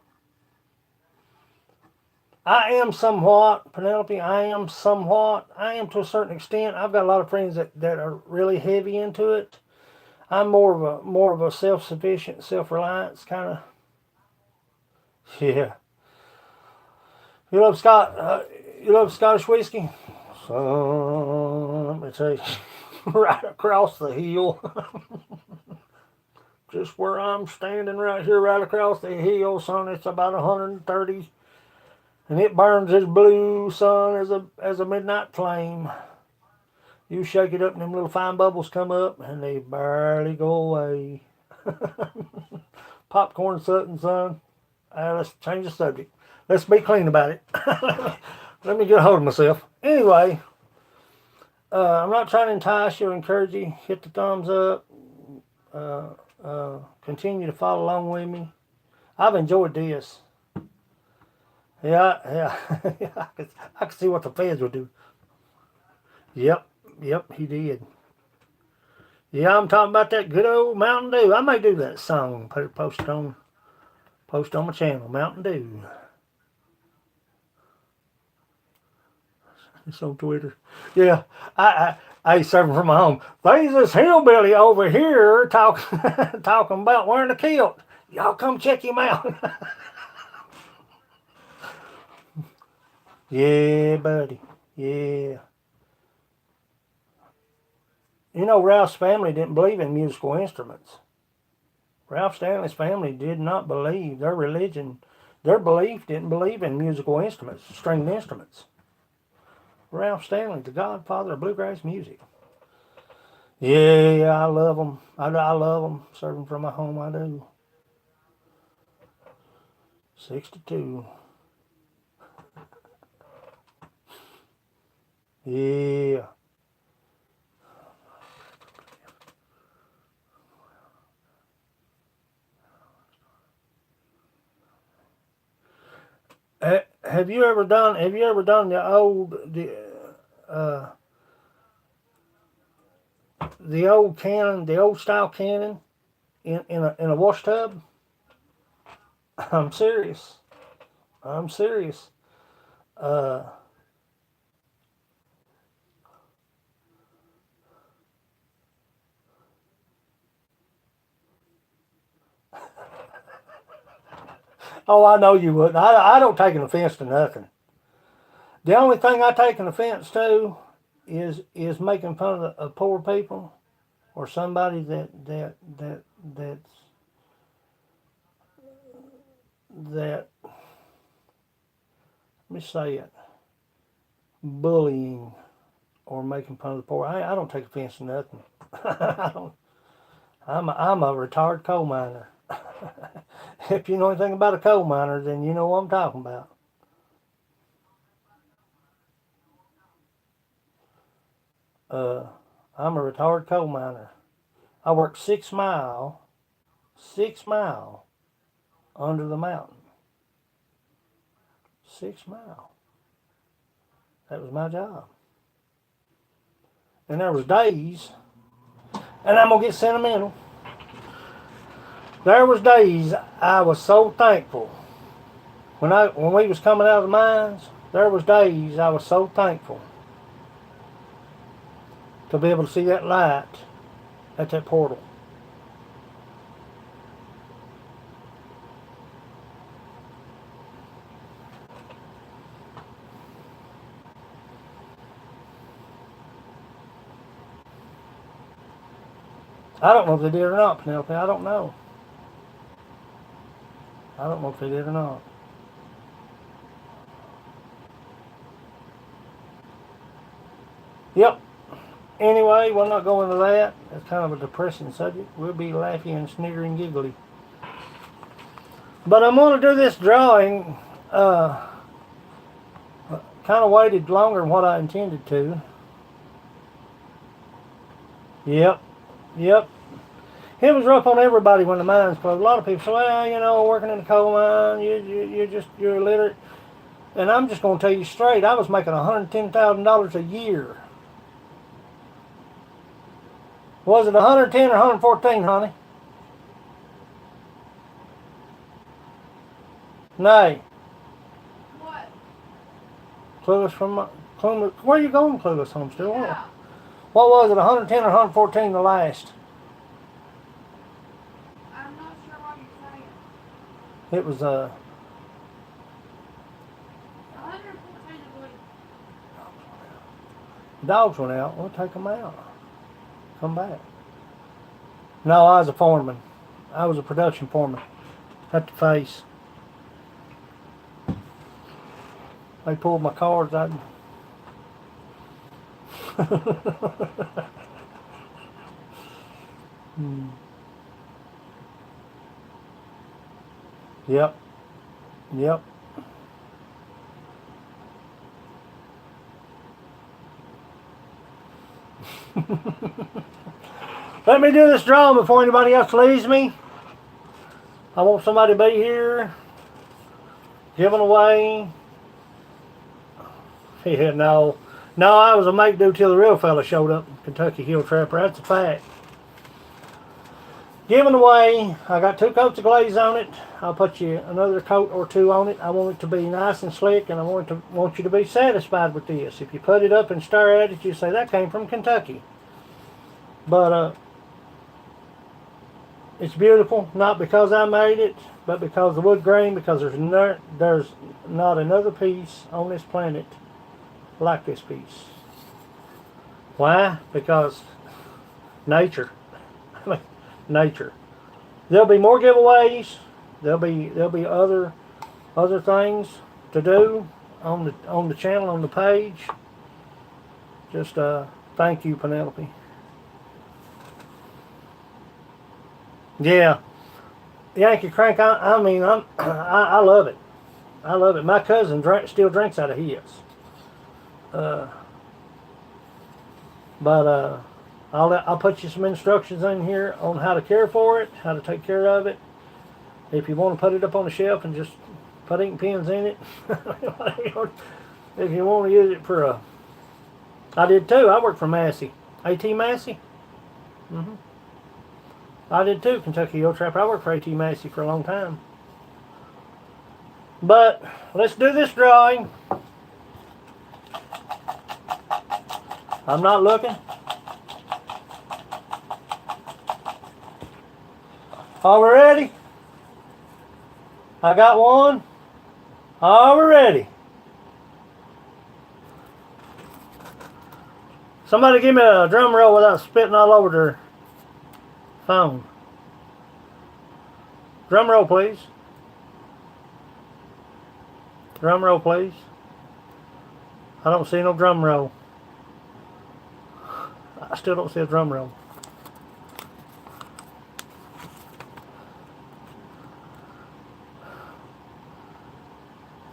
I am somewhat, Penelope, I am to a certain extent. I've got a lot of friends that are really heavy into it. I'm more of a self-sufficient, self-reliance kind of. Yeah. You love you love Scottish whiskey? So, let me tell you, right across the hill, just where I'm standing right here, right across the hill, son, it's about 130, and it burns as blue, son, as a midnight flame. You shake it up, and them little fine bubbles come up, and they barely go away. Popcorn Sutton, son. Let's change the subject. Let's be clean about it. Let me get a hold of myself. Anyway, I'm not trying to entice you or encourage you. Hit the thumbs up. Continue to follow along with me. I've enjoyed this. Yeah, yeah. Yeah, I could see what the feds would do. Yep, yep, he did. Yeah, I'm talking about that good old Mountain Dew. I may do that song. Put it post on my channel. Mountain Dew. It's on Twitter. Yeah, I serving from my home. There's this hillbilly over here talking about wearing a kilt. Y'all come check him out. Yeah, buddy. Yeah. You know, Ralph's family didn't believe in musical instruments. Ralph Stanley's family did not believe, their religion, their belief didn't believe in musical instruments, stringed instruments. Ralph Stanley, the godfather of bluegrass music. Yeah, I love them. I love them. Serving from my home, I do. 62. Yeah. Have you ever done uh, the old cannon, the old style cannon in a wash tub? I'm serious. I'm serious. Uh, oh, I know you wouldn't. I don't take an offense to nothing. The only thing I take an offense to is making fun of poor people or somebody that's that. Let me say it. Bullying or making fun of the poor. I don't take offense to nothing. I don't. I'm a retired coal miner. If you know anything about a coal miner, then you know what I'm talking about. Uh, I'm a retired coal miner. I worked 6 mile under the mountain. 6 mile. That was my job. And there was days, and I'm gonna get sentimental. There was days I was so thankful when we was coming out of the mines. There was days I was so thankful to be able to see that light at that portal. I don't know if they did or not, Penelope. I don't know. I don't know if they did or not. Yep. Anyway, we'll not go into that. That's kind of a depressing subject. We'll be laughing and sniggering giggly. But I'm going to do this drawing. Kind of waited longer than what I intended to. Yep. Yep. It was rough on everybody when the mines closed. A lot of people say, well, you know, working in the coal mine, you're illiterate. And I'm just going to tell you straight, I was making $110,000 a year. Was it 110 or 114, honey? Nay. What? Clueless from Clueless. Where are you going, Clueless home still? Yeah. What was it, 110 or 114 the last? I'm not sure what you're saying. It was 114, I believe. dogs went out. We'll take them out. Come back. No, I was a foreman. I was a production foreman. At the face. They pulled my cards out. Yep. Yep. Let me do this drawing before anybody else leaves me. I want somebody to be here giving away. Yeah, no. No, I was a make do till the real fella showed up. Kentucky Hill Trapper. That's a fact. Giving away. I got 2 coats of glaze on it. I'll put you another coat or 2 on it. I want it to be nice and slick, and I want you to be satisfied with this. If you put it up and stare at it, you say that came from Kentucky. But it's beautiful, not because I made it, but because the wood grain. Because there's not another piece on this planet like this piece. Why? Because nature. Nature. There'll be more giveaways. There'll be other things to do on the channel, on the page. Just thank you, Penelope. Yeah, Yankee Crank. I love it. I love it. My cousin still drinks out of his. But I'll put you some instructions in here on how to care for it, how to take care of it. If you want to put it up on the shelf and just put ink pens in it, if you want to use it for a, I did too. I worked for Massey, A.T. Massey. I did too, Kentucky Hill Trapper. I worked for A.T. Massey for a long time. But let's do this drawing. I'm not looking. Are we ready? I got one. Are we ready? Somebody give me a drum roll without spitting all over their phone. Drum roll, please. Drum roll, please. I don't see no drum roll. I still don't see a drum roll.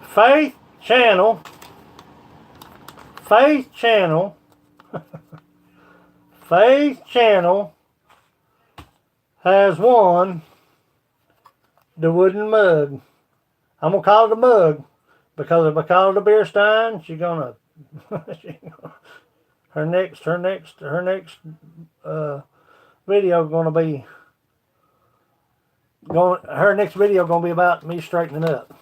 Faith Channel. Faith Channel. Faith Channel has won the wooden mug. I'm gonna call it a mug because if I call it a beer stein, she's gonna her next video gonna be her next video gonna be about me straightening up.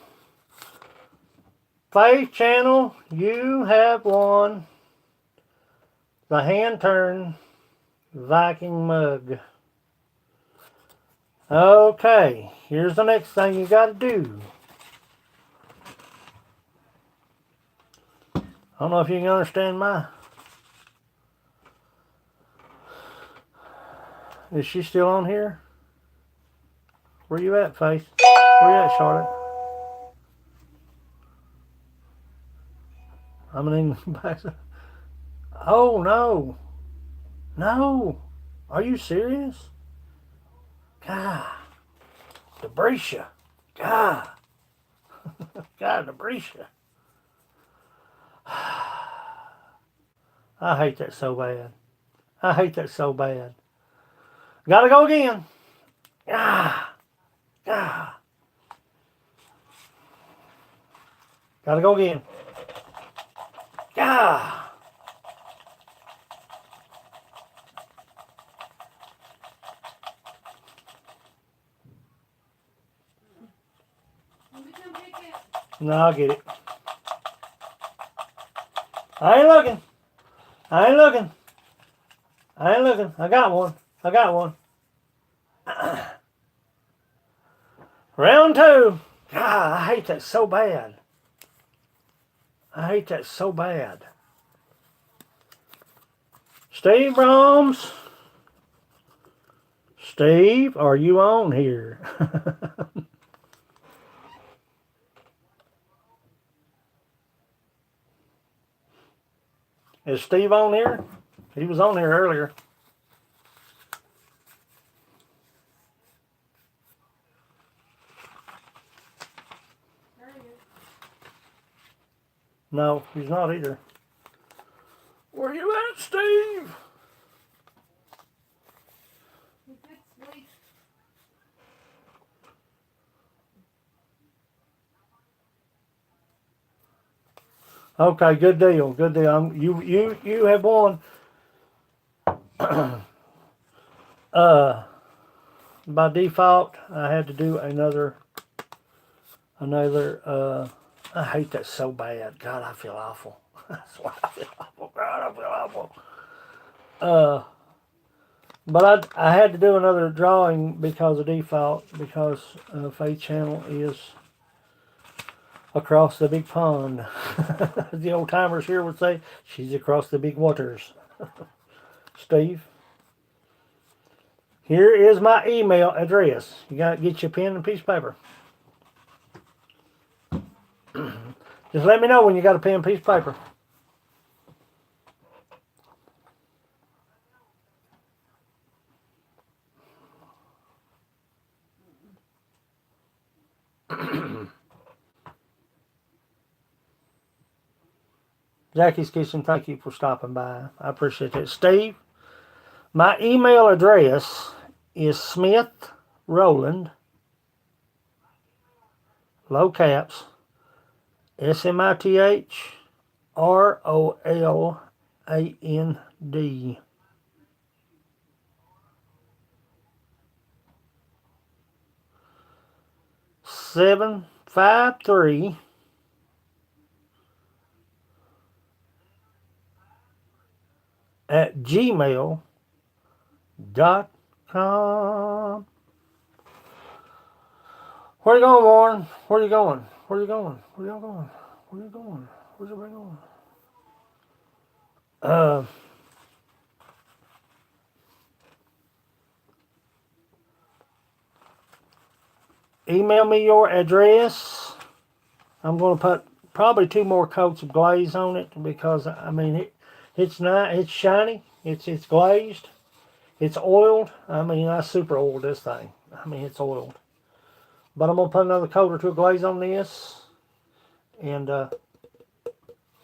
Faith Channel, you have won the hand-turned Viking mug. Okay, here's the next thing you got to do. I don't know if you can understand my... Is she still on here? Where you at, Faith? Where you at, Charlotte? I'm in back. Oh no, no. Are you serious? God, Debrecia. God, God, Debrecia. I hate that so bad. I hate that so bad. Gotta go again. Ah, ah. Gotta go again. Ah. Let me come pick it. No, I'll get it. I ain't looking. I ain't looking. I ain't looking. I got one. I got one. Round two. God, I hate that so bad. I hate that so bad. Steve Brahms. Steve, are you on here? Is Steve on here? He was on here earlier. There he is. No, he's not either. Where you at, Steve? He could sleep. Okay, good deal. Good deal. You have won. By default, I had to do another. I hate that so bad. God, I feel awful. That's why I feel awful. God, I feel awful. But I had to do another drawing because of default, because Faith Channel is across the big pond. The old timers here would say, she's across the big waters. Steve, here is my email address. You got to get your pen and piece of paper. Just let me know when you got a pen and piece of paper. Jackie's Kitchen, thank you for stopping by. I appreciate that. Steve, my email address is Smith Roland, low caps, SMITHROLAND, 753 at gmail.com. Where you going, Warren? Where you going? Where you going? Where you going? Where you going? Where's everybody going? Email me your address. I'm going to put probably 2 more coats of glaze on it because I mean it's not, it's shiny, it's glazed, it's oiled. I mean, I super oiled this thing. I mean, it's oiled. But I'm gonna put another coat or 2 of glaze on this and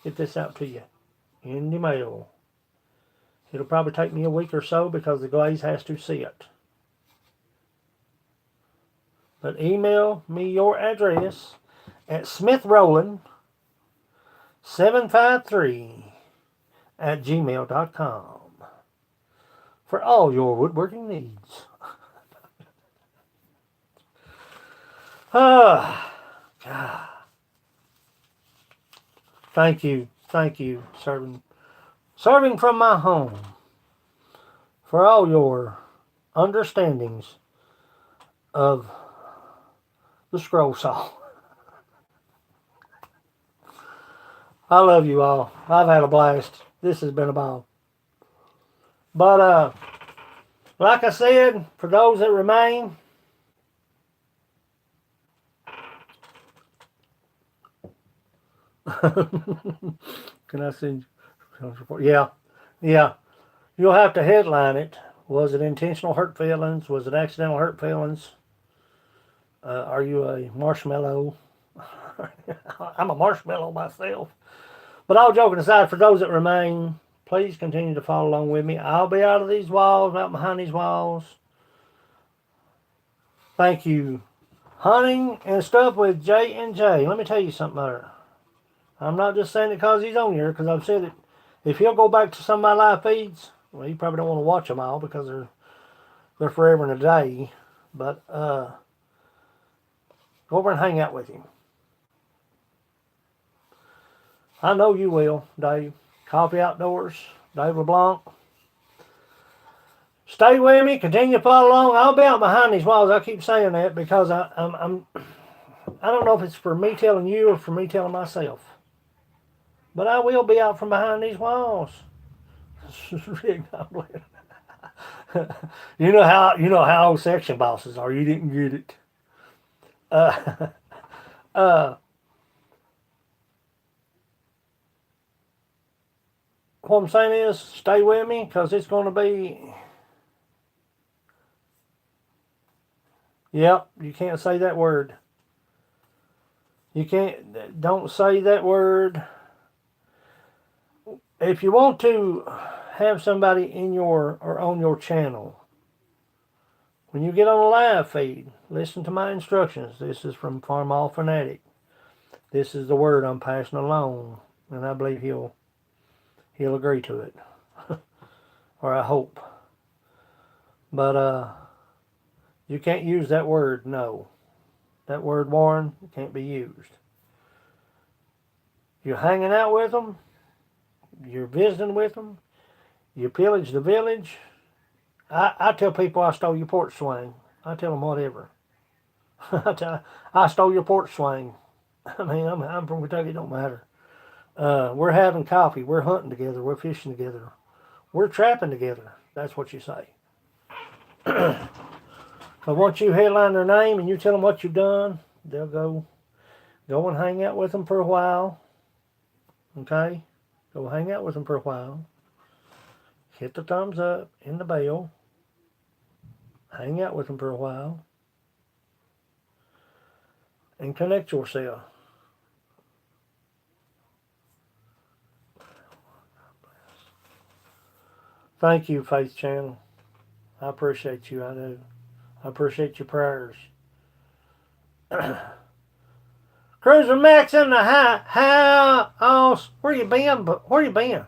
get this out to you in the mail. It'll probably take me a week or so because the glaze has to sit. But email me your address at SmithRoland753 at gmail.com for all your woodworking needs. Ah, God. Thank you, serving from my home for all your understandings of the scroll saw. I love you all. I've had a blast. This has been a ball. But like I said, for those that remain, Can I send you? Yeah, yeah. You'll have to headline it. Was it intentional hurt feelings? Was it accidental hurt feelings? Are you a marshmallow? I'm a marshmallow myself. But all joking aside, for those that remain, please continue to follow along with me. I'll be out of these walls, out behind these walls. Thank you. Hunting and stuff with J and J. Let me tell you something there. I'm not just saying it because he's on here, because I've said it. If he'll go back to some of my live feeds, well, you probably don't want to watch them all because they're forever and a day. But go over and hang out with him. I know you will, Dave. Coffee Outdoors, Dave LeBlanc. Stay with me. Continue to follow along. I'll be out behind these walls. I keep saying that because I don't know if it's for me telling you or for me telling myself. But I will be out from behind these walls. you know how section bosses are. You didn't get it. Uh, uh, what I'm saying is, stay with me because it's going to be. Yep, you can't say that word. You can't. Don't say that word. If you want to have somebody in your or on your channel, when you get on a live feed, listen to my instructions. This is from Farm All Fanatic. This is the word I'm passing along, and I believe he'll agree to it, or I hope. But you can't use that word. No, that word, Warren, can't be used. You're hanging out with them. You're visiting with them. You pillage the village. I tell people I stole your porch swing. I tell them whatever. I stole your porch swing. I mean, I'm from Kentucky. It don't matter. We're having coffee. We're hunting together. We're fishing together. We're trapping together. That's what you say. But once you headline their name and you tell them what you've done, they'll go and hang out with them for a while. Okay? Go hang out with them for a while. Hit the thumbs up and the bell. Hang out with them for a while. And connect yourself. Thank you, Faith Channel. I appreciate you. I do. I appreciate your prayers. Cruiser Max in the house. Where you been? Where you been?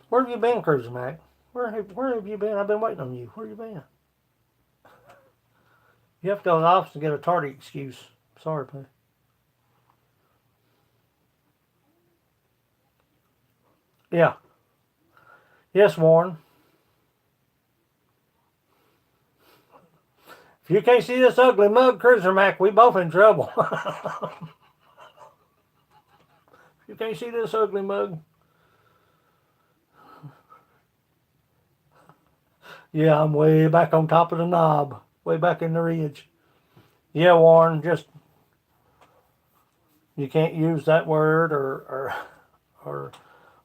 Where have you been, Cruiser Mac? Where have you been? I've been waiting on you. Where you been? You have to go to the office and get a tardy excuse. Sorry, man. Yeah. Yes, Warren. If you can't see this ugly mug, Cruiser Mac, we both in trouble. You can't see this ugly mug. Yeah, I'm way back on top of the knob. Way back in the ridge. Yeah, Warren, just you can't use that word or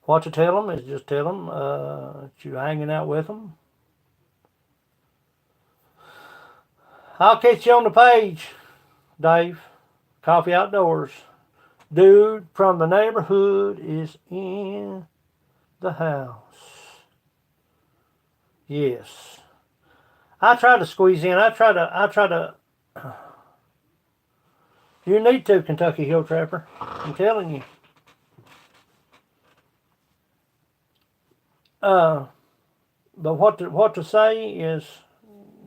what to tell them is just tell them that you're hanging out with them. I'll catch you on the page, Dave. Coffee Outdoors. Dude from the neighborhood is in the house. Yes. I try to squeeze in. I try to. You need to, Kentucky Hill Trapper. I'm telling you. But what to say is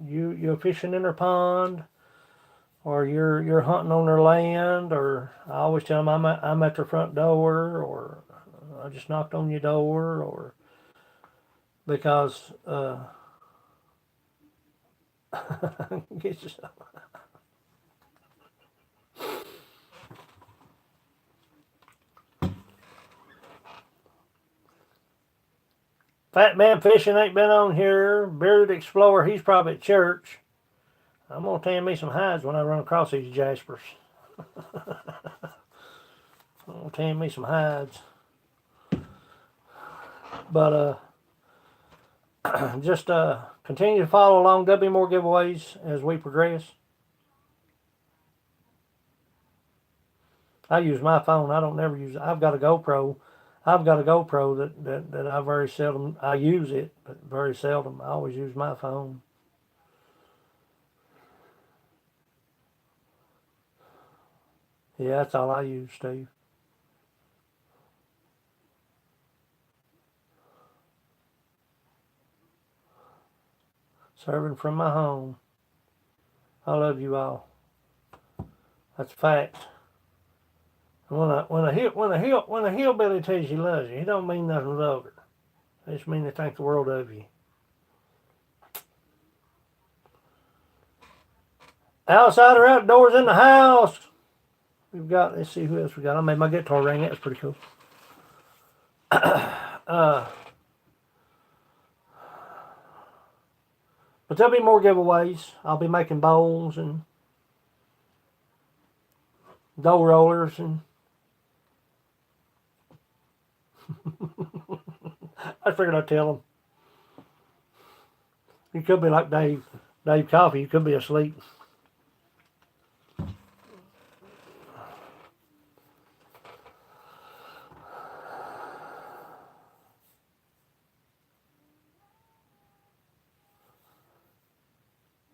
you're fishing in their pond, or you're hunting on their land, or I always tell them I'm at their front door, or I just knocked on your door, or because get yourself. Fat Man Fishing ain't been on here. Bearded Explorer, he's probably at church. I'm going to tan me some hides when I run across these jaspers. I'm going to tan me some hides. But just continue to follow along. There'll be more giveaways as we progress. I use my phone. I don't never use it. I've got a GoPro. That I very seldom, I use it, but very seldom. I always use my phone. Yeah, that's all I use, Steve. Serving from my home. I love you all. That's a fact. When a hillbilly tells you he loves you, he don't mean nothing vulgar. They just mean they think the world of you. Outside or outdoors in the house. We've got, let's see who else we got. I made my guitar ring. That's pretty cool. But there'll be more giveaways. I'll be making bowls and dough rollers and I figured I'd tell them. You could be like Dave Coffee. You could be asleep.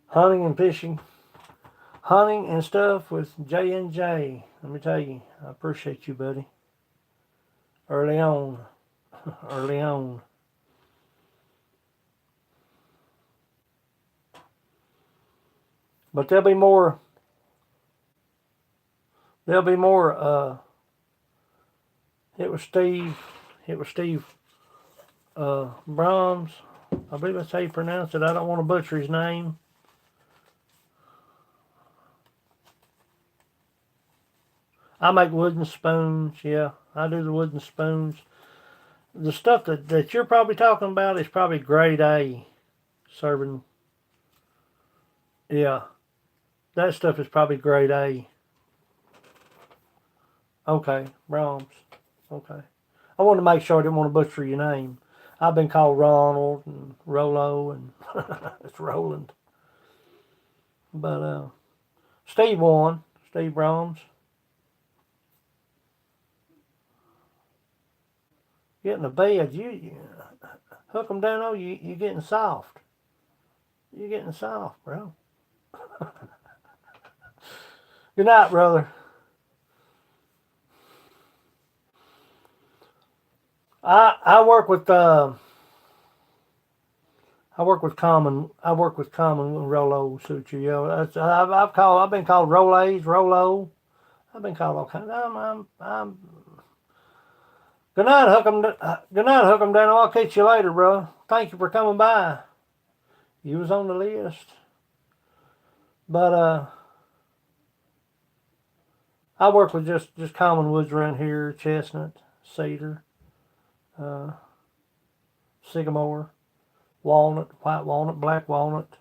Hunting and fishing. Hunting and stuff with J&J. Let me tell you, I appreciate you, buddy. Early on. Early on. But there'll be more. There'll be more. It was Steve Brahms. I believe that's how you pronounce it. I don't want to butcher his name. I make wooden spoons. Yeah, I do the wooden spoons. The stuff that you're probably talking about is probably grade A serving. Yeah, that stuff is probably grade A. Okay, Brahms. Okay. I wanted to make sure I didn't want to butcher your name. I've been called Ronald and Rolo and it's Roland. But Steve won. Steve Brahms. Get in the bed. You hook them down. Oh, you're getting soft. You're getting soft, bro. Good night, brother. I work with common Rolo suture. You know, I've been called Rolaies, Rolo. I've been called all kinds. I'm Good night, hook 'em. Good night, hook 'em down. I'll catch you later, bro. Thank you for coming by. You was on the list, but I work with just common woods around here: chestnut, cedar, sycamore, walnut, white walnut, black walnut,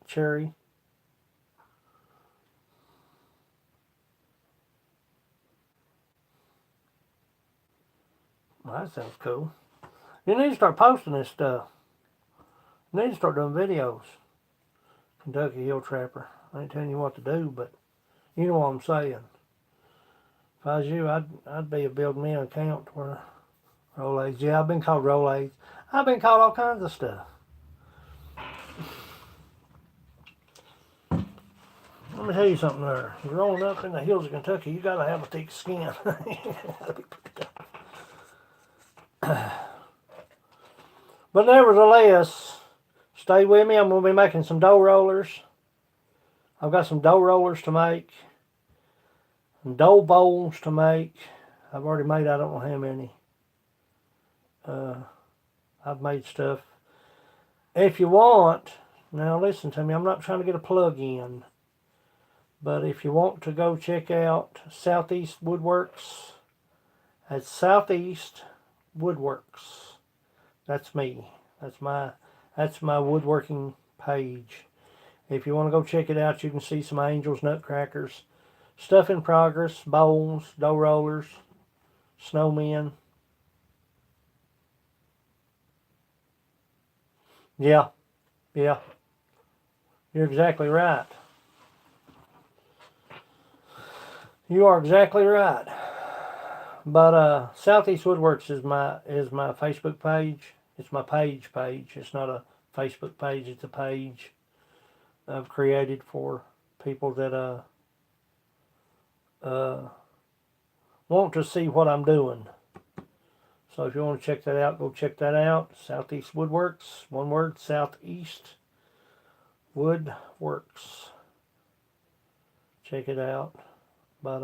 cherry. Well, that sounds cool. You need to start posting this stuff. You need to start doing videos. Kentucky Hill Trapper. I ain't telling you what to do, but you know what I'm saying. If I was you, I'd be building me an account where Rolaies. Yeah, I've been called Rolaies. I've been called all kinds of stuff. Let me tell you something there. You're growing up in the hills of Kentucky, you gotta have a thick skin. But nevertheless, stay with me. I'm going to be making some dough rollers. I've got some dough rollers to make. Some dough bowls to make. I've already made, I don't know how many. I've made stuff. If you want, now listen to me, I'm not trying to get a plug in. But if you want to go check out Southeast Woodworks, that's Southeast Woodworks. That's me. That's my woodworking page. If you want to go check it out, you can see some angels, nutcrackers, stuff in progress, bowls, dough rollers, snowmen. Yeah, yeah, you're exactly right. You are exactly right. But Southeast Woodworks is my Facebook page. It's my page. It's not a Facebook page. It's a page I've created for people that uh, want to see what I'm doing. So if you want to check that out, go check that out. Southeast Woodworks, one word, Southeast Woodworks. Check it out. But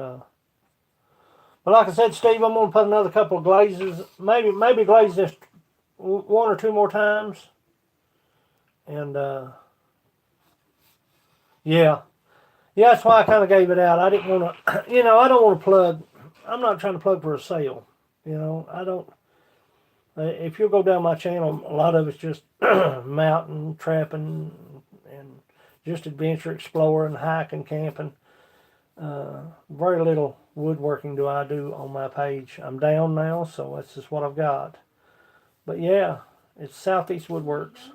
like I said, Steve, I'm gonna put another couple of glazes, maybe glaze this one or two more times, and yeah, yeah, that's why I kind of gave it out. I didn't want to, I don't want to plug. I'm not trying to plug for a sale. I don't. If you go down my channel, a lot of it's just mountain trapping and just adventure exploring, hiking, camping. Very little woodworking do I do on my page. I'm down now, so that's just what I've got. But yeah, it's Southeast Woodworks.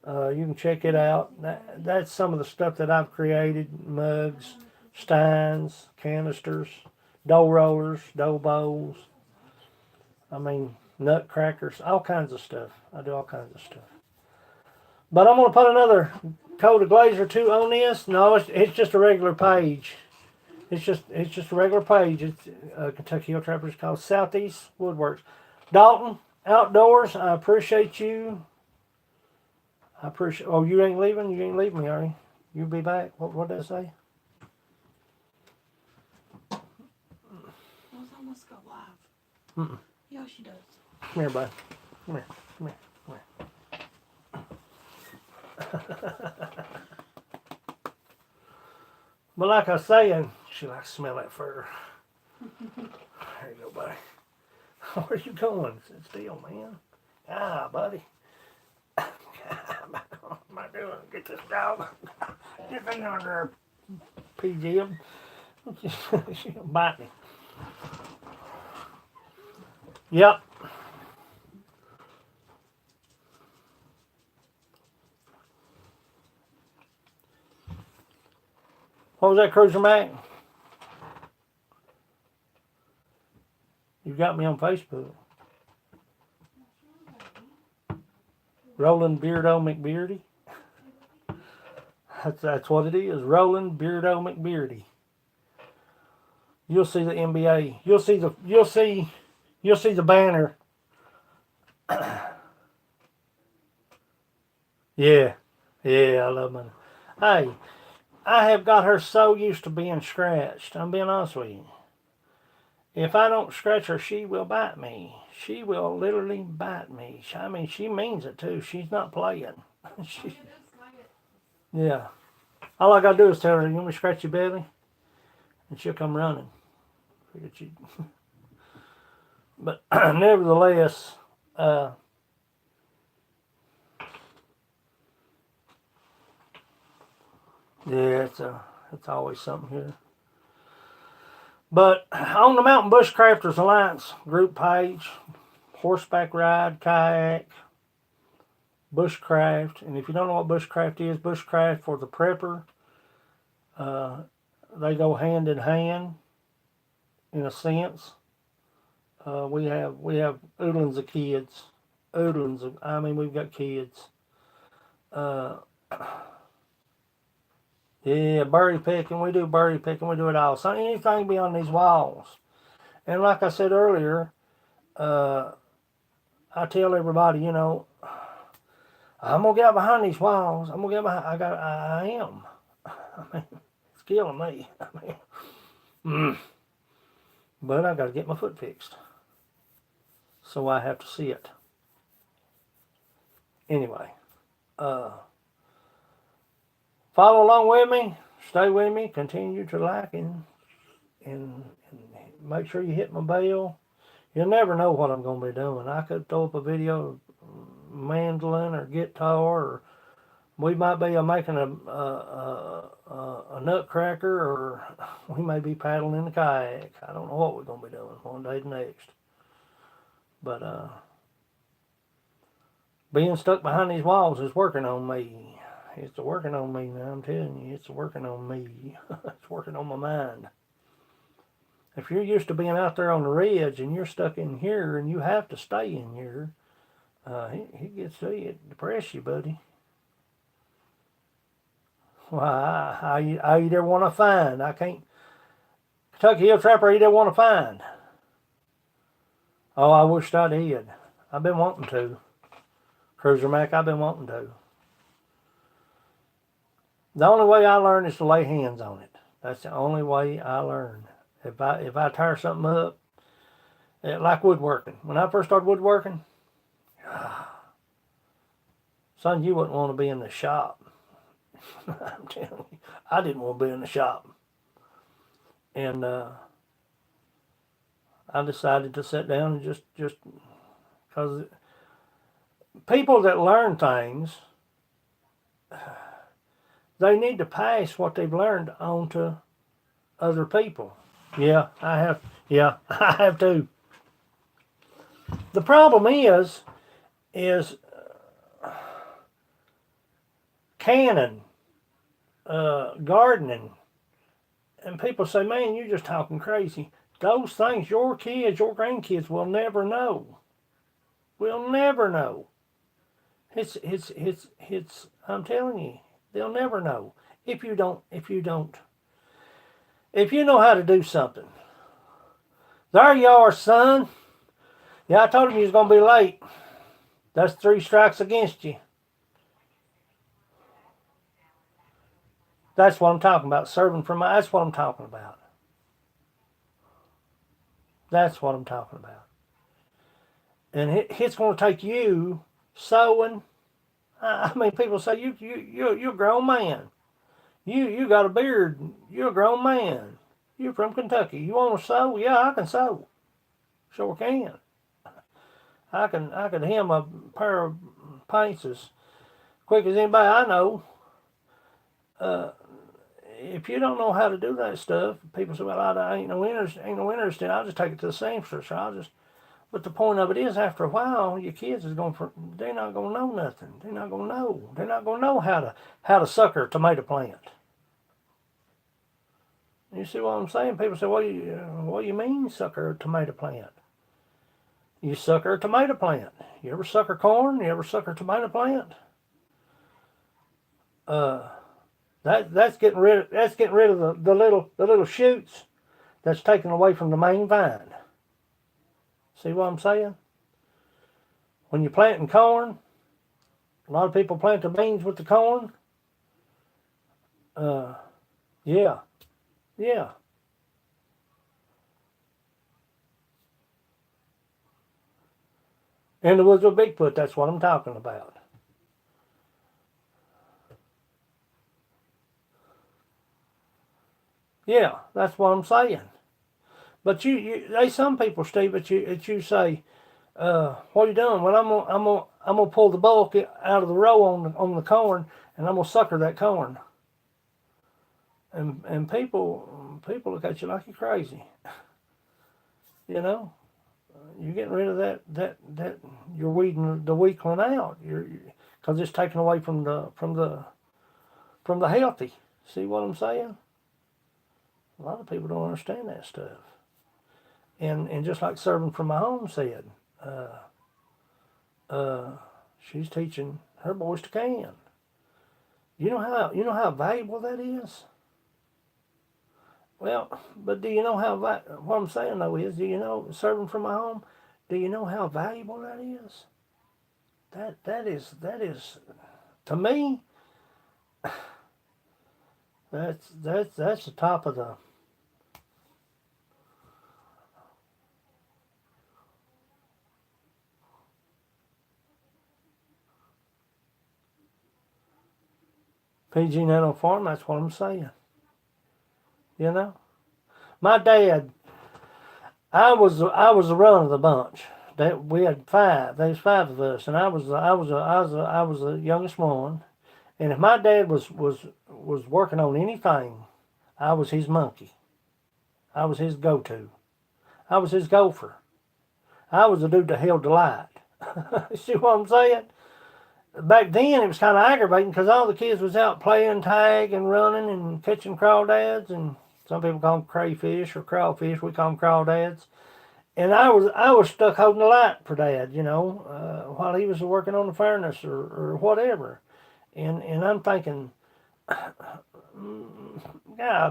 You can check it out. That's some of the stuff that I've created: mugs, steins, canisters, dough rollers, dough bowls. I mean, nutcrackers, all kinds of stuff. I do all kinds of stuff. But I'm going to put another coat of glaze or two on this. No, it's just a regular page. It's just a regular page. It's Kentucky Hill Trappers called Southeast Woodworks. Dalton Outdoors. I appreciate you. I appreciate. Oh, you ain't leaving. You ain't leaving me, are you? You'll be back. What did I say? Those almost go live. Mm-mm. Yeah, she does. Come here, bud. Come here. Come here. But like I was saying, she likes to smell that fur. There you go, buddy. Where you going? Sit still, man. Ah, buddy. What am I doing? Get this dog. Get me under her PG. She'll bite me. Yep. What was that, Cruiser Mac? You got me on Facebook. Roland Beardo McBeardy. That's what it is. Roland Beardo McBeardy. You'll see the NBA. You'll see the banner. Yeah. Yeah, I love money. Hey, I have got her so used to being scratched. I'm being honest with you. If I don't scratch her, she will bite me. She will literally bite me. I mean, she means it too. She's not playing. Yeah. All I gotta do is tell her, "You want me to scratch your belly?" And she'll come running. But nevertheless, yeah, it's always something here. But on the Mountain Bushcrafters Alliance group page, horseback ride, kayak, bushcraft. And if you don't know what bushcraft is, bushcraft for the prepper, they go hand in hand in a sense. We have oodlings of kids. We've got kids. Uh, yeah, berry picking. We do berry picking. We do it all. So anything beyond these walls. And like I said earlier, I tell everybody, I'm gonna get out behind these walls. I'm gonna get behind. I am. I mean, it's killing me. But I gotta get my foot fixed, so I have to see it. Anyway, follow along with me. Stay with me. Continue to like and make sure you hit my bell. You'll never know what I'm going to be doing. I could throw up a video of mandolin or guitar, or we might be making a nutcracker, or we may be paddling in a kayak. I don't know what we're going to be doing one day to next. But being stuck behind these walls is working on me. It's working on me, man. I'm telling you, it's working on me. It's working on my mind. If you're used to being out there on the ridge and you're stuck in here and you have to stay in here, he gets to you, it depress you, buddy. Why, how you ever want to find? I can't. Kentucky Hill Trapper, he didn't want to find. Oh, I wished I did. I've been wanting to. Cruiser Mac, I've been wanting to. The only way I learn is to lay hands on it. That's the only way I learn. If I tear something up, like woodworking. When I first started woodworking, son, you wouldn't want to be in the shop. I'm telling you, I didn't want to be in the shop. And I decided to sit down and just because people that learn things, they need to pass what they've learned on to other people. Yeah, I have. Yeah, I have too. The problem is canning, gardening, and people say, "Man, you're just talking crazy." Those things, your kids, your grandkids will never know. Will never know. It's. I'm telling you, they'll never know if you don't. If you know how to do something. There you are, son. Yeah, I told him you was gonna be late. That's 3 strikes against you. That's what I'm talking about. Serving from my. That's what I'm talking about. That's what I'm talking about. And it's going to take you sewing. I mean, people say you're a grown man. You got a beard. You're a grown man. You're from Kentucky. You want to sew? Yeah, I can sew. Sure can. I can hem a pair of pants as quick as anybody I know. If you don't know how to do that stuff, people say, "Well, I ain't no interest. Ain't no interest in it. I'll just take it to the seamstress. I'll just." But the point of it is, after a while, your kids is going for. They're not going to know nothing. They're not going to know. They're not going to know how to sucker a tomato plant. You see what I'm saying? People say, "What do you mean sucker a tomato plant?" You sucker a tomato plant. You ever sucker corn? You ever sucker a tomato plant? That's getting rid of the little shoots that's taken away from the main vine. See what I'm saying? When you're planting corn, a lot of people plant the beans with the corn. Yeah. In the woods with Bigfoot, that's what I'm talking about. Yeah, that's what I'm saying. But they some people, Steve, that you say, what are you doing? Well, I'm gonna pull the bulk out of the row on the corn, and I'm gonna sucker that corn. And people look at you like you're crazy. You know, you're getting rid of that you're weeding the weakling out. Because it's taken away from the healthy. See what I'm saying? A lot of people don't understand that stuff. And just like Serving from My Home said, she's teaching her boys to can. You know how valuable that is? Well, but do you know what I'm saying though is, do you know, Serving from My Home, do you know how valuable that is? That is to me, that's the top of the. PG Nano Farm, that's what I'm saying. You know? My dad, I was the run of the bunch. That we had five. There was five of us, and I was the youngest one. And if my dad was working on anything, I was his monkey. I was his go-to. I was his gopher. I was the dude that held the light. See what I'm saying? Back then, it was kind of aggravating because all the kids was out playing tag and running and catching crawdads, and some people call them crayfish or crawfish. We call them crawdads. And I was stuck holding the light for Dad, while he was working on the furnace or whatever. And I'm thinking, God,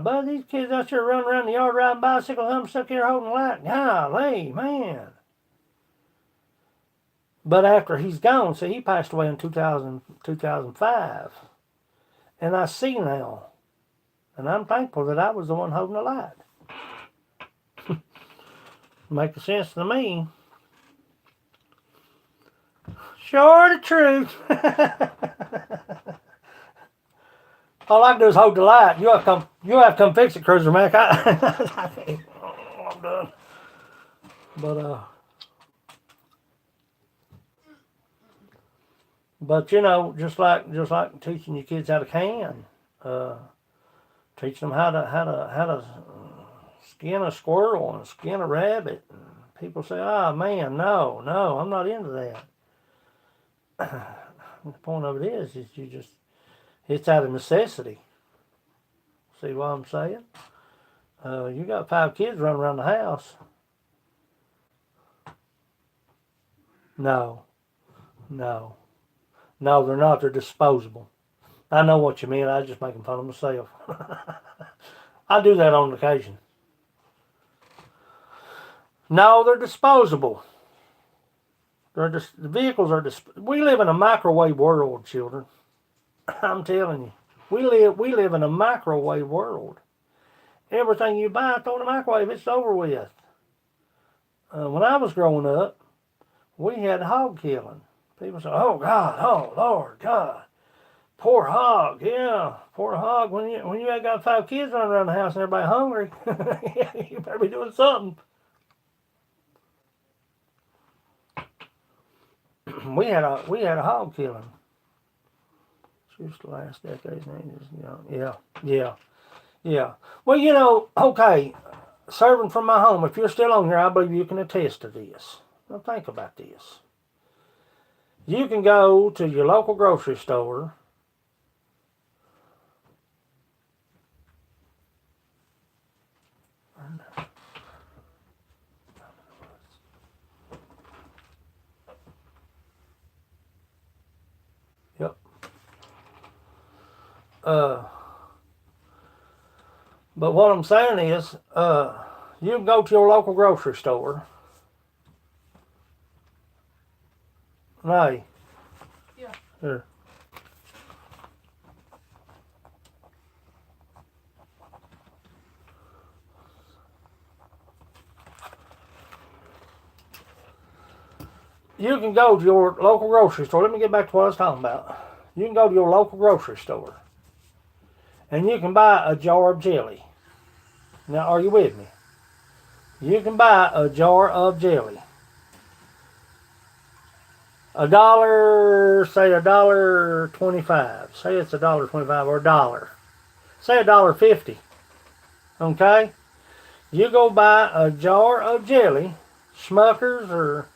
bud, these kids out there running around the yard riding bicycles, I'm stuck here holding the light. Golly, man. But after he's gone, see, he passed away in 2005. And I see now. And I'm thankful that I was the one holding the light. Making sense to me. Sure the truth. All I can do is hold the light. You have to come fix it, Cruiser Mac. I'm done. But just like teaching your kids how to can, teaching them how to skin a squirrel and skin a rabbit. And people say, "Oh man, no, I'm not into that." The point of it is it's out of necessity. See what I'm saying? You got 5 kids running around the house. No, they're not. They're disposable. I know what you mean. I was just making fun of myself. I do that on occasion. No, they're disposable. The vehicles are we live in a microwave world, children. I'm telling you. We live in a microwave world. Everything you buy, throw in the microwave, it's over with. When I was growing up, we had hog killing. People say, "Oh God, oh Lord, God, poor hog, yeah, poor hog." When you had got 5 kids running around the house and everybody hungry, you better be doing something. we had a hog killing. Just the last decade, yeah. Well, okay, serving from my home. If you're still on here, I believe you can attest to this. Now think about this. You can go to your local grocery store. Yep. But what I'm saying is, you can go to your local grocery store. Hey. Yeah. Here. You can go to your local grocery store. Let me get back to what I was talking about. You can go to your local grocery store and you can buy a jar of jelly. Now, are you with me? You can buy a jar of jelly. Say $1.25. Say it's $1.25 or $1. Say $1.50. Okay? You go buy a jar of jelly, Smuckers or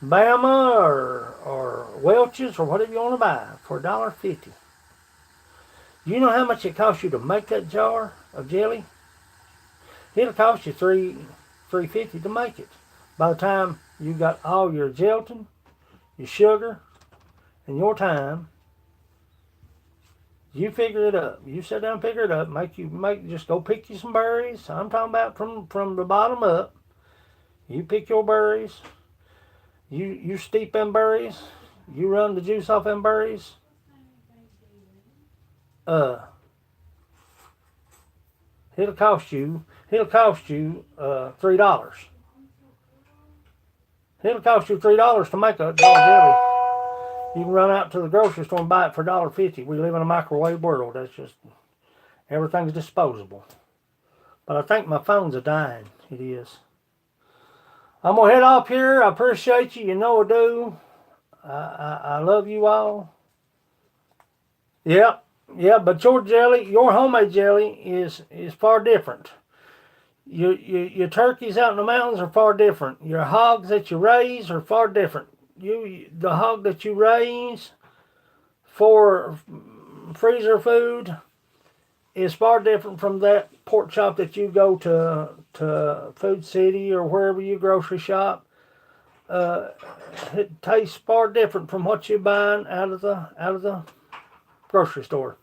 Bama or Welch's or whatever you want to buy for $1.50. You know how much it costs you to make that jar of jelly? It'll cost you $3.50 to make it. By the time you got all your gelatin, your sugar, and your time, you figure it up. You sit down and figure it up. Just go pick you some berries. I'm talking about from the bottom up. You pick your berries. You steep them berries. You run the juice off them berries. It'll cost you $3. It'll cost you $3 to make a jar of jelly. You can run out to the grocery store and buy it for $1.50. We live in a microwave world. That's just, everything's disposable. But I think my phone's a dying. It is. I'm going to head off here. I appreciate you. You know I do. I love you all. Yep. Yeah, but your jelly, your homemade jelly is far different. Your turkeys out in the mountains are far different. Your hogs that you raise are far different. The hog that you raise for freezer food is far different from that pork chop that you go to Food City or wherever you grocery shop. It tastes far different from what you're buying out of the grocery store.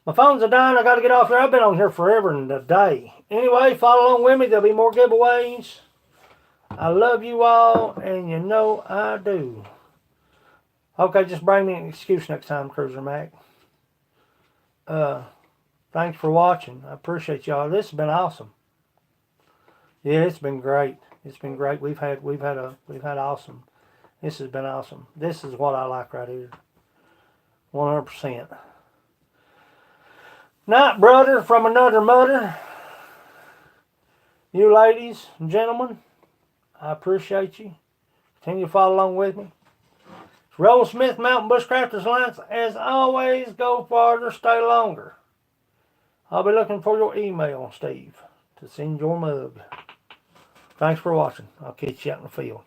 My phones are dying. I got to get off here. I've been on here forever and a day. Anyway, follow along with me. There'll be more giveaways. I love you all, and you know I do. Okay, just bring me an excuse next time, Cruiser Mac. Thanks for watching. I appreciate y'all. This has been awesome. Yeah, it's been great. It's been great. We've had awesome. This has been awesome. This is what I like right here. 100%. Night, brother, from another mother. You ladies and gentlemen, I appreciate you. Continue to follow along with me. It's Roll Smith Mountain Bushcrafters Alliance. As always, go farther, stay longer. I'll be looking for your email, Steve, to send your mug. Thanks for watching. I'll catch you out in the field.